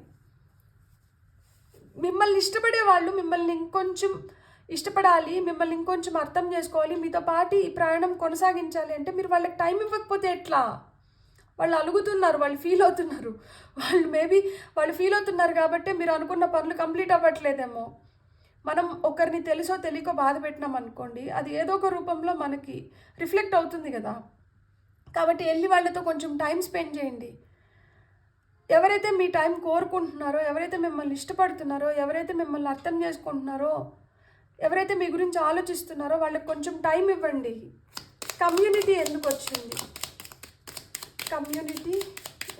మిమ్మల్ని ఇష్టపడే వాళ్ళు మిమ్మల్ని ఇంకొంచెం ఇష్టపడాలి, మిమ్మల్ని ఇంకొంచెం అర్థం చేసుకోవాలి, మీతో పాటు ఈ ప్రయాణం కొనసాగించాలి అంటే మీరు వాళ్ళకి టైం ఇవ్వకపోతే ఎట్లా? వాళ్ళు అలుగుతున్నారు, వాళ్ళు ఫీల్ అవుతున్నారు. వాళ్ళు ఫీల్ అవుతున్నారు కాబట్టి మీరు అనుకున్న పనులు కంప్లీట్ అవ్వట్లేదేమో. మనం ఒకరిని తెలుసో తెలియకో బాధ పెట్టినాం అనుకోండి, అది ఏదో ఒక రూపంలో మనకి రిఫ్లెక్ట్ అవుతుంది కదా. కాబట్టి వెళ్ళి వాళ్ళతో కొంచెం టైం స్పెండ్ చేయండి. ఎవరైతే మీ టైం కోరుకుంటున్నారో, ఎవరైతే మిమ్మల్ని ఇష్టపడుతున్నారో, ఎవరైతే మిమ్మల్ని అర్థం చేసుకుంటున్నారో, ఎవరైతే మీ గురించి ఆలోచిస్తున్నారో వాళ్ళకి కొంచెం టైం ఇవ్వండి. కమ్యూనిటీ ఎందుకు వచ్చింది? కమ్యూనిటీ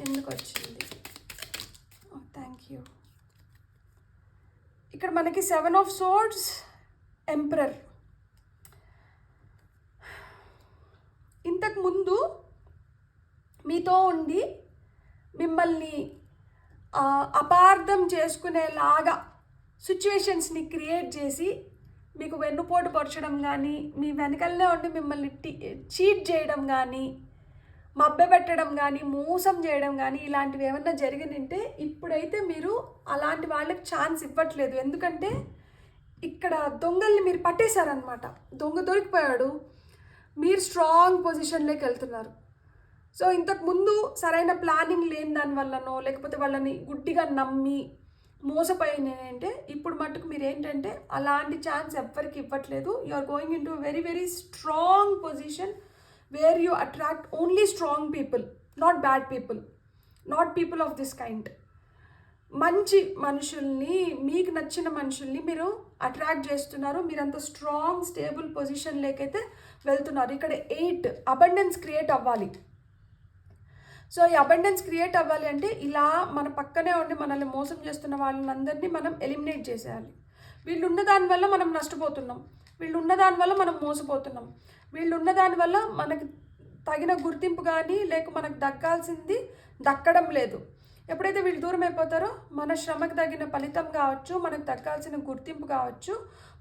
ఎందుకు వచ్చింది? Thank you. ఇక్కడ మనకి 7 ఆఫ్ సోర్డ్స్, ఎంపరర్. ఇంతకుముందు మీతో ఉండి మిమ్మల్ని అపార్థం చేసుకునేలాగా సిచ్యువేషన్స్ని క్రియేట్ చేసి మీకు వెన్నుపోటు పరచడం కానీ, మీ వెనకలనే ఉండి మిమ్మల్ని చీట్ చేయడం కానీ, మభ్యపెట్టడం కానీ, మోసం చేయడం కానీ ఇలాంటివి ఏమన్నా జరిగినంటే ఇప్పుడైతే మీరు అలాంటి వాళ్ళకి ఛాన్స్ ఇవ్వట్లేదు. ఎందుకంటే ఇక్కడ దొంగల్ని మీరు పట్టేశారనమాట. దొంగ దొరికిపోయాడు, మీరు స్ట్రాంగ్ పొజిషన్లోకి వెళ్తున్నారు. సో ఇంతకుముందు సరైన ప్లానింగ్ లేని దానివల్లనో లేకపోతే వాళ్ళని గుడ్డిగా నమ్మి మోసపోయినంటే ఇప్పుడు మట్టుకు మీరు ఏంటంటే అలాంటి ఛాన్స్ ఎవ్వరికి ఇవ్వట్లేదు. You are going into very very strong position where you attract only strong people, not bad people, not people of this kind. మంచి మనుషుల్ని, మీకు నచ్చిన మనుషుల్ని మీరు అట్రాక్ట్ చేస్తున్నారు. మీరంత స్ట్రాంగ్ స్టేబుల్ పొజిషన్లోకైతే వెళ్తున్నారు. ఇక్కడ 8 అబండెన్స్ క్రియేట్ అవ్వాలి. సో ఈ అబండెన్స్ క్రియేట్ అవ్వాలి అంటే ఇలా మన పక్కనే ఉండి మనల్ని మోసం చేస్తున్న వాళ్ళందరినీ మనం ఎలిమినేట్ చేసేయాలి. వీళ్ళు ఉన్న దానివల్ల మనం నష్టపోతున్నాం, వీళ్ళు ఉన్న దానివల్ల మనం మోసపోతున్నాం, వీళ్ళు ఉన్న దానివల్ల మనకు తగిన గుర్తింపు కానీ లేక మనకు దక్కాల్సింది దక్కడం లేదు. ఎప్పుడైతే వీళ్ళు దూరం అయిపోతారో మన శ్రమకు తగిన ఫలితం కావచ్చు, మనకు దక్కాల్సిన గుర్తింపు కావచ్చు,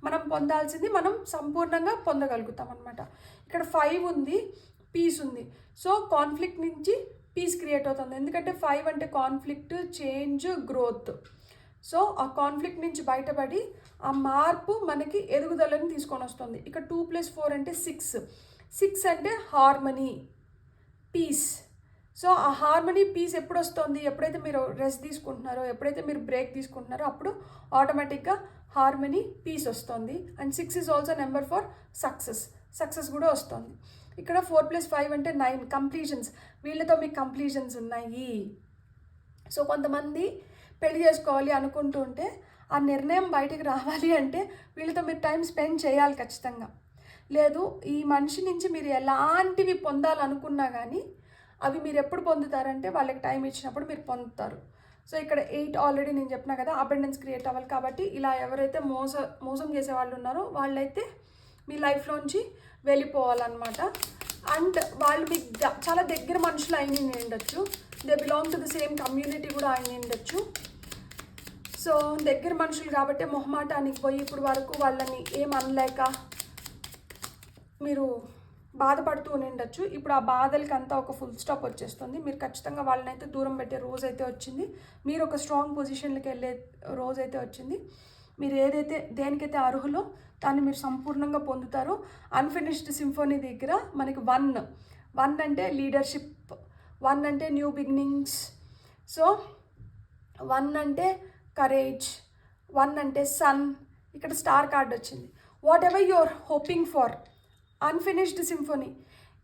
మనం పొందాల్సింది మనం సంపూర్ణంగా పొందగలుగుతాం అనమాట. ఇక్కడ 5 ఉంది, పీస్ ఉంది. సో కాన్ఫ్లిక్ట్ నుంచి పీస్ క్రియేట్ అవుతుంది. ఎందుకంటే 5 అంటే కాన్ఫ్లిక్ట్, చేంజ్, గ్రోత్. సో ఆ కాన్ఫ్లిక్ట్ నుంచి బయటపడి ఆ మార్పు మనకి ఎదుగుదలని తీసుకొని వస్తుంది. ఇక్కడ 2 + 4 అంటే 6. 6 అంటే హార్మనీ, పీస్. సో ఆ హార్మనీ, పీస్ ఎప్పుడు వస్తుంది? ఎప్పుడైతే మీరు రెస్ట్ తీసుకుంటున్నారో, ఎప్పుడైతే మీరు బ్రేక్ తీసుకుంటున్నారో అప్పుడు ఆటోమేటిక్గా హార్మనీ, పీస్ వస్తుంది. And 6 is also number for success కూడా వస్తుంది. ఇక్కడ 4 + 5 అంటే 9 కంప్లీషన్స్. వీళ్ళతో మీకు కంప్లీషన్స్ ఉన్నాయి. సో కొంతమంది పెళ్లి చేసుకోవాలి అనుకుంటూ ఉంటే ఆ నిర్ణయం బయటికి రావాలి అంటే వీళ్ళతో మీరు టైం స్పెండ్ చేయాలి ఖచ్చితంగా. లేదు ఈ మనిషి నుంచి మీరు ఎలాంటివి పొందాలనుకున్నా కానీ అవి మీరు ఎప్పుడు పొందుతారంటే వాళ్ళకి టైం ఇచ్చినప్పుడు మీరు పొందుతారు. సో ఇక్కడ 8 ఆల్రెడీ నేను చెప్పినా కదా, అబండెన్స్ క్రియేట్ అవ్వాలి. కాబట్టి ఇలా ఎవరైతే మోసం చేసే వాళ్ళు ఉన్నారో వాళ్ళైతే మీ లైఫ్లోంచి వెళ్ళిపోవాలన్నమాట. అండ్ వాళ్ళు మీకు చాలా దగ్గర మనుషులు అయిన ఉండొచ్చు, they belong to the same community కూడా అయిన ఉండొచ్చు. సో దగ్గర మనుషులు కాబట్టి మొహమాటానికి పోయి ఇప్పుడు వరకు వాళ్ళని ఏమనలేక మీరు బాధపడుతూ ఉండొచ్చు. ఇప్పుడు ఆ బాధలకి అంతా ఒక ఫుల్ స్టాప్ వచ్చేస్తుంది. మీరు ఖచ్చితంగా వాళ్ళనైతే దూరం పెట్టే రోజు అయితే వచ్చింది. మీరు ఒక స్ట్రాంగ్ పొజిషన్కి వెళ్ళే రోజు అయితే వచ్చింది. మీరు ఏదైతే దేనికైతే అర్హులో దాన్ని మీరు సంపూర్ణంగా పొందుతారు. అన్ఫినిష్డ్ సింఫోనీ దగ్గర మనకి 1 అంటే లీడర్షిప్, 1 అంటే న్యూ బిగినింగ్స్. సో 1 అంటే కరేజ్, 1 అంటే సన్. ఇక్కడ స్టార్ కార్డ్ వచ్చింది. Whatever you are hoping for, unfinished symphony,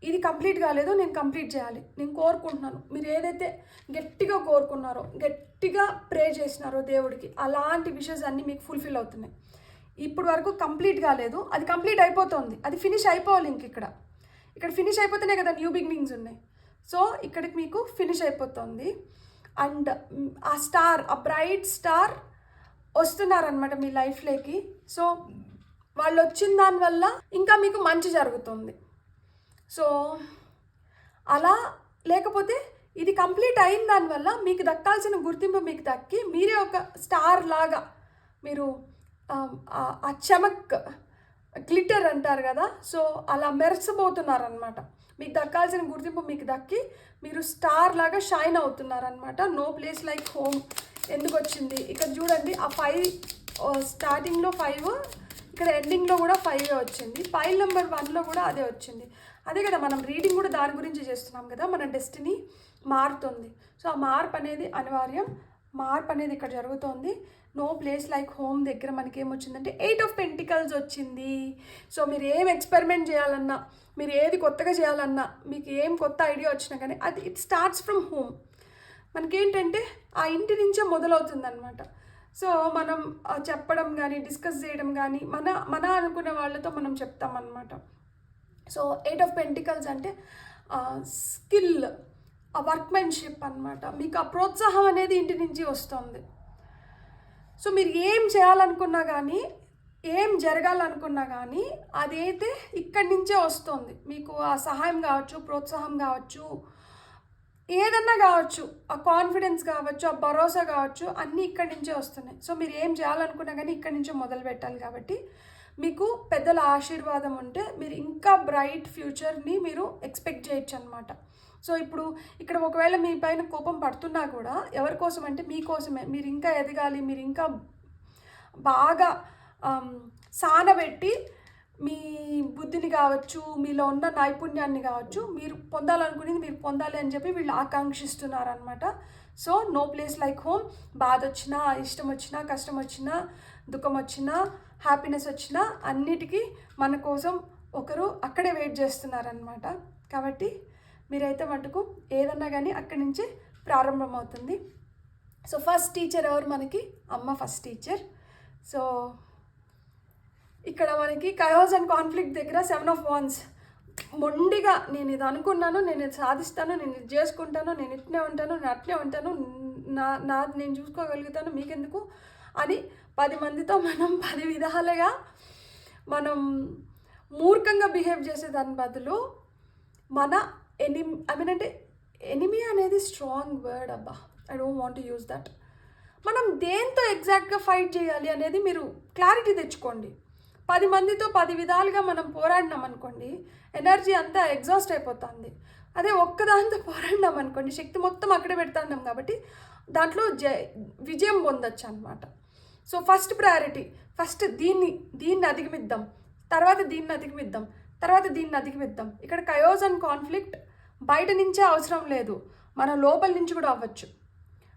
ఇది కంప్లీట్ కాలేదు, నేను కంప్లీట్ చేయాలి, నేను కోరుకుంటున్నాను. మీరు ఏదైతే గట్టిగా కోరుకున్నారో, గట్టిగా ప్రే చేసినారో దేవుడికి, అలాంటి విషయస్ అన్నీ మీకు ఫుల్ఫిల్ అవుతున్నాయి. ఇప్పుడు వరకు కంప్లీట్ కాలేదు, అది కంప్లీట్ అయిపోతుంది, అది ఫినిష్ అయిపోవాలి. ఇక్కడ ఫినిష్ అయిపోతేనే కదా న్యూ బిగినింగ్స్ ఉన్నాయి. సో ఇక్కడికి మీకు ఫినిష్ అయిపోతుంది. అండ్ ఆ స్టార్, ఆ బ్రైట్ స్టార్ వస్తున్నారనమాట మీ లైఫ్లోకి. సో వాళ్ళు వచ్చిన దానివల్ల ఇంకా మీకు మంచి జరుగుతుంది. సో అలా లేకపోతే ఇది కంప్లీట్ అయిన దానివల్ల మీకు దక్కాల్సిన గుర్తింపు మీకు దక్కి మీరే ఒక స్టార్ లాగా మీరు ఆ చమక్, గ్లిటర్ అంటారు కదా, సో అలా మెరసబోతున్నారనమాట. మీకు దక్కాల్సిన గుర్తింపు మీకు దక్కి మీరు స్టార్ లాగా షైన్ అవుతున్నారనమాట. నో ప్లేస్ లైక్ హోమ్ ఎందుకు వచ్చింది? ఇక్కడ చూడండి, ఆ 5 స్టార్టింగ్లో 5, ఇక్కడ ఎండింగ్లో కూడా 5 వచ్చింది. ఫైల్ నెంబర్ 1లో కూడా అదే వచ్చింది. అదే కదా మనం రీడింగ్ కూడా దాని గురించి చేస్తున్నాం కదా. మన డెస్టినీ మారుతుంది. సో ఆ మార్పు అనేది అనివార్యం. మార్పు అనేది ఇక్కడ జరుగుతుంది. నో ప్లేస్ లైక్ హోమ్ దగ్గర మనకి ఏమొచ్చిందంటే 8 ఆఫ్ పెంటికల్స్ వచ్చింది. సో మీరు ఏం ఎక్స్పెరిమెంట్ చేయాలన్నా, మీరు ఏది కొత్తగా చేయాలన్నా, మీకు ఏం కొత్త ఐడియా వచ్చినా కానీ అది ఇట్ స్టార్ట్స్ ఫ్రమ్ హోమ్. మనకేంటంటే ఆ ఇంటి నుంచే మొదలవుతుందన్నమాట. సో మనం చెప్పడం కానీ, డిస్కస్ చేయడం కానీ, మన అనుకునే వాళ్ళతో మనం చెప్తామన్నమాట. సో 8 ఆఫ్ పెంటికల్స్ అంటే స్కిల్, ఆ వర్క్మెన్షిప్ అనమాట. మీకు ఆ ప్రోత్సాహం అనేది ఇంటి నుంచి వస్తుంది. సో మీరు ఏం చేయాలనుకున్నా కానీ, ఏం జరగాలనుకున్నా కానీ అదైతే ఇక్కడి నుంచే వస్తుంది. మీకు ఆ సహాయం కావచ్చు, ప్రోత్సాహం కావచ్చు, ఏదన్నా కావచ్చు, ఆ కాన్ఫిడెన్స్ కావచ్చు, ఆ భరోసా కావచ్చు, అన్నీ ఇక్కడి నుంచే వస్తున్నాయి. సో మీరు ఏం చేయాలనుకున్నా కానీ ఇక్కడి నుంచే మొదలు పెట్టాలి. కాబట్టి మీకు పెద్దల ఆశీర్వాదం ఉంటే మీరు ఇంకా బ్రైట్ ఫ్యూచర్ని మీరు ఎక్స్పెక్ట్ చేయొచ్చు అనమాట. సో ఇప్పుడు ఇక్కడ ఒకవేళ మీ పైన కోపం పడుతున్నా కూడా ఎవరి కోసం అంటే మీకోసమే. మీరు ఇంకా ఎదగాలి, మీరు ఇంకా బాగా సానబెట్టి మీ బుద్ధిని కావచ్చు, మీలో ఉన్న నైపుణ్యాన్ని కావచ్చు, మీరు పొందాలనుకునేది మీరు పొందాలి అని చెప్పి వీళ్ళు ఆకాంక్షిస్తున్నారనమాట. So no place like home. బాధ వచ్చినా, ఇష్టం వచ్చినా, కష్టం వచ్చినా, దుఃఖం వచ్చినా, హ్యాపీనెస్ వచ్చినా అన్నిటికీ మన కోసం ఒకరు అక్కడే వెయిట్ చేస్తున్నారనమాట. కాబట్టి మీరైతే మటుకు ఏదన్నా కానీ అక్కడి నుంచే ప్రారంభమవుతుంది. సో ఫస్ట్ టీచర్ ఎవరు మనకి? అమ్మ ఫస్ట్ టీచర్. సో ఇక్కడ మనకి కయోస్ అండ్ కాన్ఫ్లిక్ట్ దగ్గర 7 of Wands మొండిగా నేను ఇది అనుకున్నాను, నేను ఇది సాధిస్తాను, నేను ఇది చేసుకుంటాను, నేను ఇట్నే ఉంటాను, నేను అట్నే ఉంటాను, నాది నేను చూసుకోగలుగుతాను, మీకెందుకు అని 10 మందితో మనం 10 విధాలుగా మనం మూర్ఖంగా బిహేవ్ చేసేదాని బదులు మన ఎనిమీ అనేది స్ట్రాంగ్ వర్డ్ అబ్బా, I don't want to use that. మనం దేంతో ఎగ్జాక్ట్గా ఫైట్ చేయాలి అనేది మీరు క్లారిటీ తెచ్చుకోండి. 10 మందితో 10 విధాలుగా మనం పోరాడినాం అనుకోండి, ఎనర్జీ అంతా ఎగ్జాస్ట్ అయిపోతుంది. అదే ఒక్కదాంతో పోరాడినాం అనుకోండి, శక్తి మొత్తం అక్కడే పెడతాన్నాం కాబట్టి దాంట్లో విజయం పొందొచ్చు అనమాట. సో ఫస్ట్ ప్రయారిటీ, ఫస్ట్ దీన్ని అధిగమిద్దాం, తర్వాత దీన్ని అధిగమిద్దాం, తర్వాత దీన్ని అధిగమిద్దాం. ఇక్కడ కయోస్ అండ్ కాన్ఫ్లిక్ట్ బయట నుంచే అవసరం లేదు, మన లోపల నుంచి కూడా అవ్వచ్చు.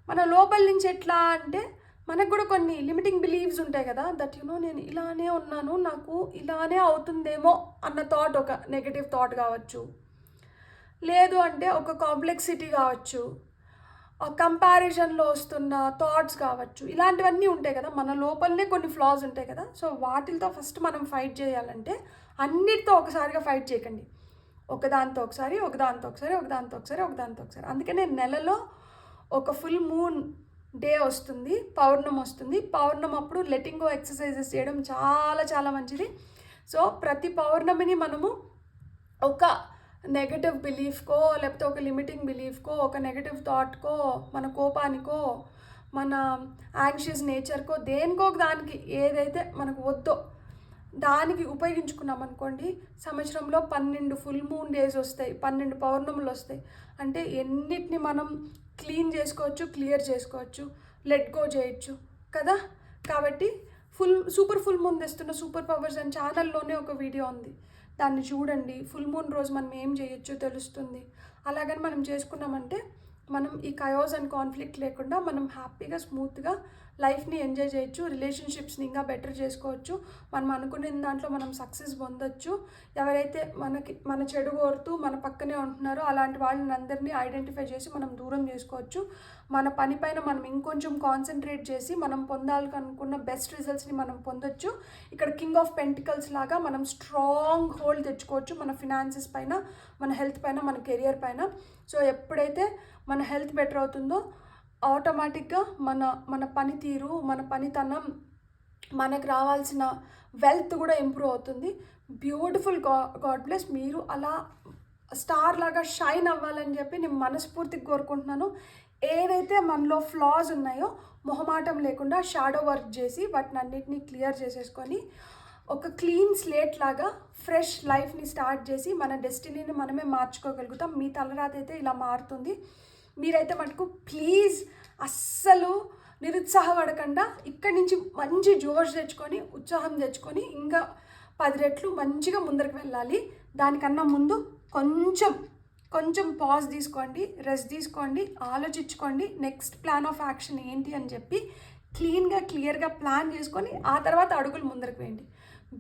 మన లోపల నుంచి ఎట్లా అంటే మనకు కూడా కొన్ని లిమిటింగ్ బిలీవ్స్ ఉంటాయి కదా, దట్ నేను ఇలానే ఉన్నాను, నాకు ఇలానే అవుతుందేమో అన్న థాట్, ఒక నెగటివ్ థాట్ కావచ్చు, లేదు అంటే ఒక కాంప్లెక్సిటీ కావచ్చు, కంపారిజన్లో వస్తున్న థాట్స్ కావచ్చు, ఇలాంటివన్నీ ఉంటాయి కదా, మన లోపలనే కొన్ని ఫ్లాస్ ఉంటాయి కదా. సో వాటితో ఫస్ట్ మనం ఫైట్ చేయాలంటే అన్నిటితో ఒకసారిగా ఫైట్ చేయకండి, ఒకదాంతో ఒకసారి, ఒకదాంతో ఒకసారి, ఒకదాంతో ఒకసారి, ఒకదాంతో ఒకసారి. అందుకనే నెలలో ఒక ఫుల్ మూన్ డే వస్తుంది, పౌర్ణమి వస్తుంది. పౌర్ణమి అప్పుడు లెటింగ్ గో ఎక్సర్సైజెస్ చేయడం చాలా చాలా మంచిది. సో ప్రతి పౌర్ణమిని మనము ఒక నెగటివ్ బిలీఫ్కో, లేకపోతే ఒక లిమిటింగ్ బిలీఫ్కో, ఒక నెగటివ్ థాట్కో, మన కోపానికో, మన యాంగ్షియస్ నేచర్కో, దేనికో దానికి ఏదైతే మనకు వద్దో దానికి ఉపయోగించుకున్నాం అనుకోండి, సంవత్సరంలో 12 ఫుల్ మూన్ డేస్ వస్తాయి, 12 పౌర్ణములు వస్తాయి. అంటే ఎన్నిటిని మనం క్లీన్ చేసుకోవచ్చు, క్లియర్ చేసుకోవచ్చు, లెట్ గో చేయొచ్చు కదా. కాబట్టి సూపర్ ఫుల్ మూన్ తెస్తున్న సూపర్ పవర్స్ అని ఛానల్లోనే ఒక వీడియో ఉంది, దాన్ని చూడండి. ఫుల్ మూన్ రోజు మనం ఏం చేయొచ్చో తెలుస్తుంది. అలాగని మనం చేసుకున్నామంటే మనం ఈ కయోస్ అండ్ కాన్ఫ్లిక్ట్ లేకుండా మనం హ్యాపీగా స్మూత్గా లైఫ్ని ఎంజాయ్ చేయొచ్చు, రిలేషన్షిప్స్ని ఇంకా బెటర్ చేసుకోవచ్చు, మనం అనుకునే దాంట్లో మనం సక్సెస్ పొందొచ్చు. ఎవరైతే మన చెడు కోరుతూ మన పక్కనే ఉంటున్నారో అలాంటి వాళ్ళని అందరినీ ఐడెంటిఫై చేసి మనం దూరం చేసుకోవచ్చు. మన పనిపైన మనం ఇంకొంచెం కాన్సన్ట్రేట్ చేసి మనం పొందాలనుకున్న బెస్ట్ రిజల్ట్స్ని మనం పొందొచ్చు. ఇక్కడ కింగ్ ఆఫ్ పెంటికల్స్ లాగా మనం స్ట్రాంగ్ హోల్డ్ తెచ్చుకోవచ్చు మన ఫినాన్సెస్ పైన, మన హెల్త్ పైన, మన కెరియర్ పైన. సో ఎప్పుడైతే మన హెల్త్ బెటర్ అవుతుందో ఆటోమేటిక్గా మన పనితీరు, మన పనితనం, మనకు రావాల్సిన వెల్త్ కూడా ఇంప్రూవ్ అవుతుంది. Beautiful God bless. మీరు అలా స్టార్ లాగా షైన్ అవ్వాలని చెప్పి నేను మనస్ఫూర్తిగా కోరుకుంటున్నాను. ఏదైతే మనలో ఫ్లాస్ ఉన్నాయో మొహమాటం లేకుండా షాడో వర్క్ చేసి వాటిని అన్నిటినీ క్లియర్ చేసేసుకొని ఒక క్లీన్ స్లేట్ లాగా ఫ్రెష్ లైఫ్ని స్టార్ట్ చేసి మన డెస్టినీని మనమే మార్చుకోగలుగుతాం. మీ తలరాత అయితే ఇలా మారుతుంది. మీరైతే మటుకు ప్లీజ్ అస్సలు నిరుత్సాహపడకుండా ఇక్కడి నుంచి మంచి జోష్ తెచ్చుకొని, ఉత్సాహం తెచ్చుకొని ఇంకా 10 రెట్లు మంచిగా ముందరికి వెళ్ళాలి. దానికన్నా ముందు కొంచెం పాజ్ తీసుకోండి, రెస్ట్ తీసుకోండి, ఆలోచించుకోండి నెక్స్ట్ ప్లాన్ ఆఫ్ యాక్షన్ ఏంటి అని చెప్పి క్లియర్గా ప్లాన్ చేసుకొని ఆ తర్వాత అడుగులు ముందరికి వేయండి.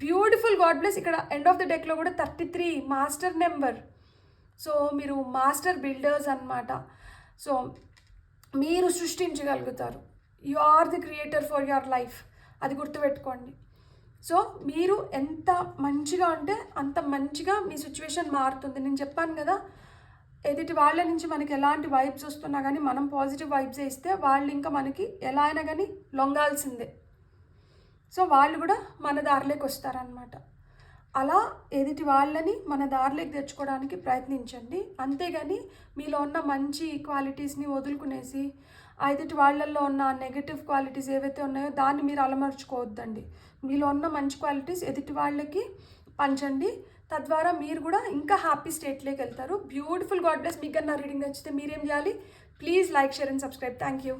Beautiful God bless. ఇక్కడ ఎండ్ ఆఫ్ ద డెక్లో కూడా 33 మాస్టర్ నెంబర్. సో మీరు మాస్టర్ బిల్డర్స్ అన్నమాట. సో మీరు సృష్టించగలుగుతారు. You are the creator for your life, అది గుర్తుపెట్టుకోండి. సో మీరు ఎంత మంచిగా ఉంటే అంత మంచిగా మీ సిచ్యువేషన్ మారుతుంది. నేను చెప్పాను కదా, ఎదుటి వాళ్ళ నుంచి మనకి ఎలాంటి వైబ్స్ వస్తున్నా కానీ మనం పాజిటివ్ వైబ్స్ ఇస్తే వాళ్ళు ఇంకా మనకి ఎలా అయినా కానీ లొంగాల్సిందే. సో వాళ్ళు కూడా మన దారిలోకి వస్తారనమాట. అలా ఎదుటి వాళ్ళని మన దారిలోకి తెచ్చుకోవడానికి ప్రయత్నించండి. అంతేగాని మీలో ఉన్న మంచి క్వాలిటీస్ని వదులుకునేసి ఎదుటి వాళ్ళల్లో ఉన్న నెగటివ్ క్వాలిటీస్ ఏవైతే ఉన్నాయో దాన్ని మీరు అలమర్చుకోవద్దండి. మీలో ఉన్న మంచి క్వాలిటీస్ ఎదుటి వాళ్ళకి పంచండి. తద్వారా మీరు కూడా ఇంకా హ్యాపీ స్టేట్లోకి వెళ్తారు. Beautiful God bless. మీకు నా రీడింగ్ నచ్చితే మీరేం చేయాలి? Please like, share and subscribe. Thank you.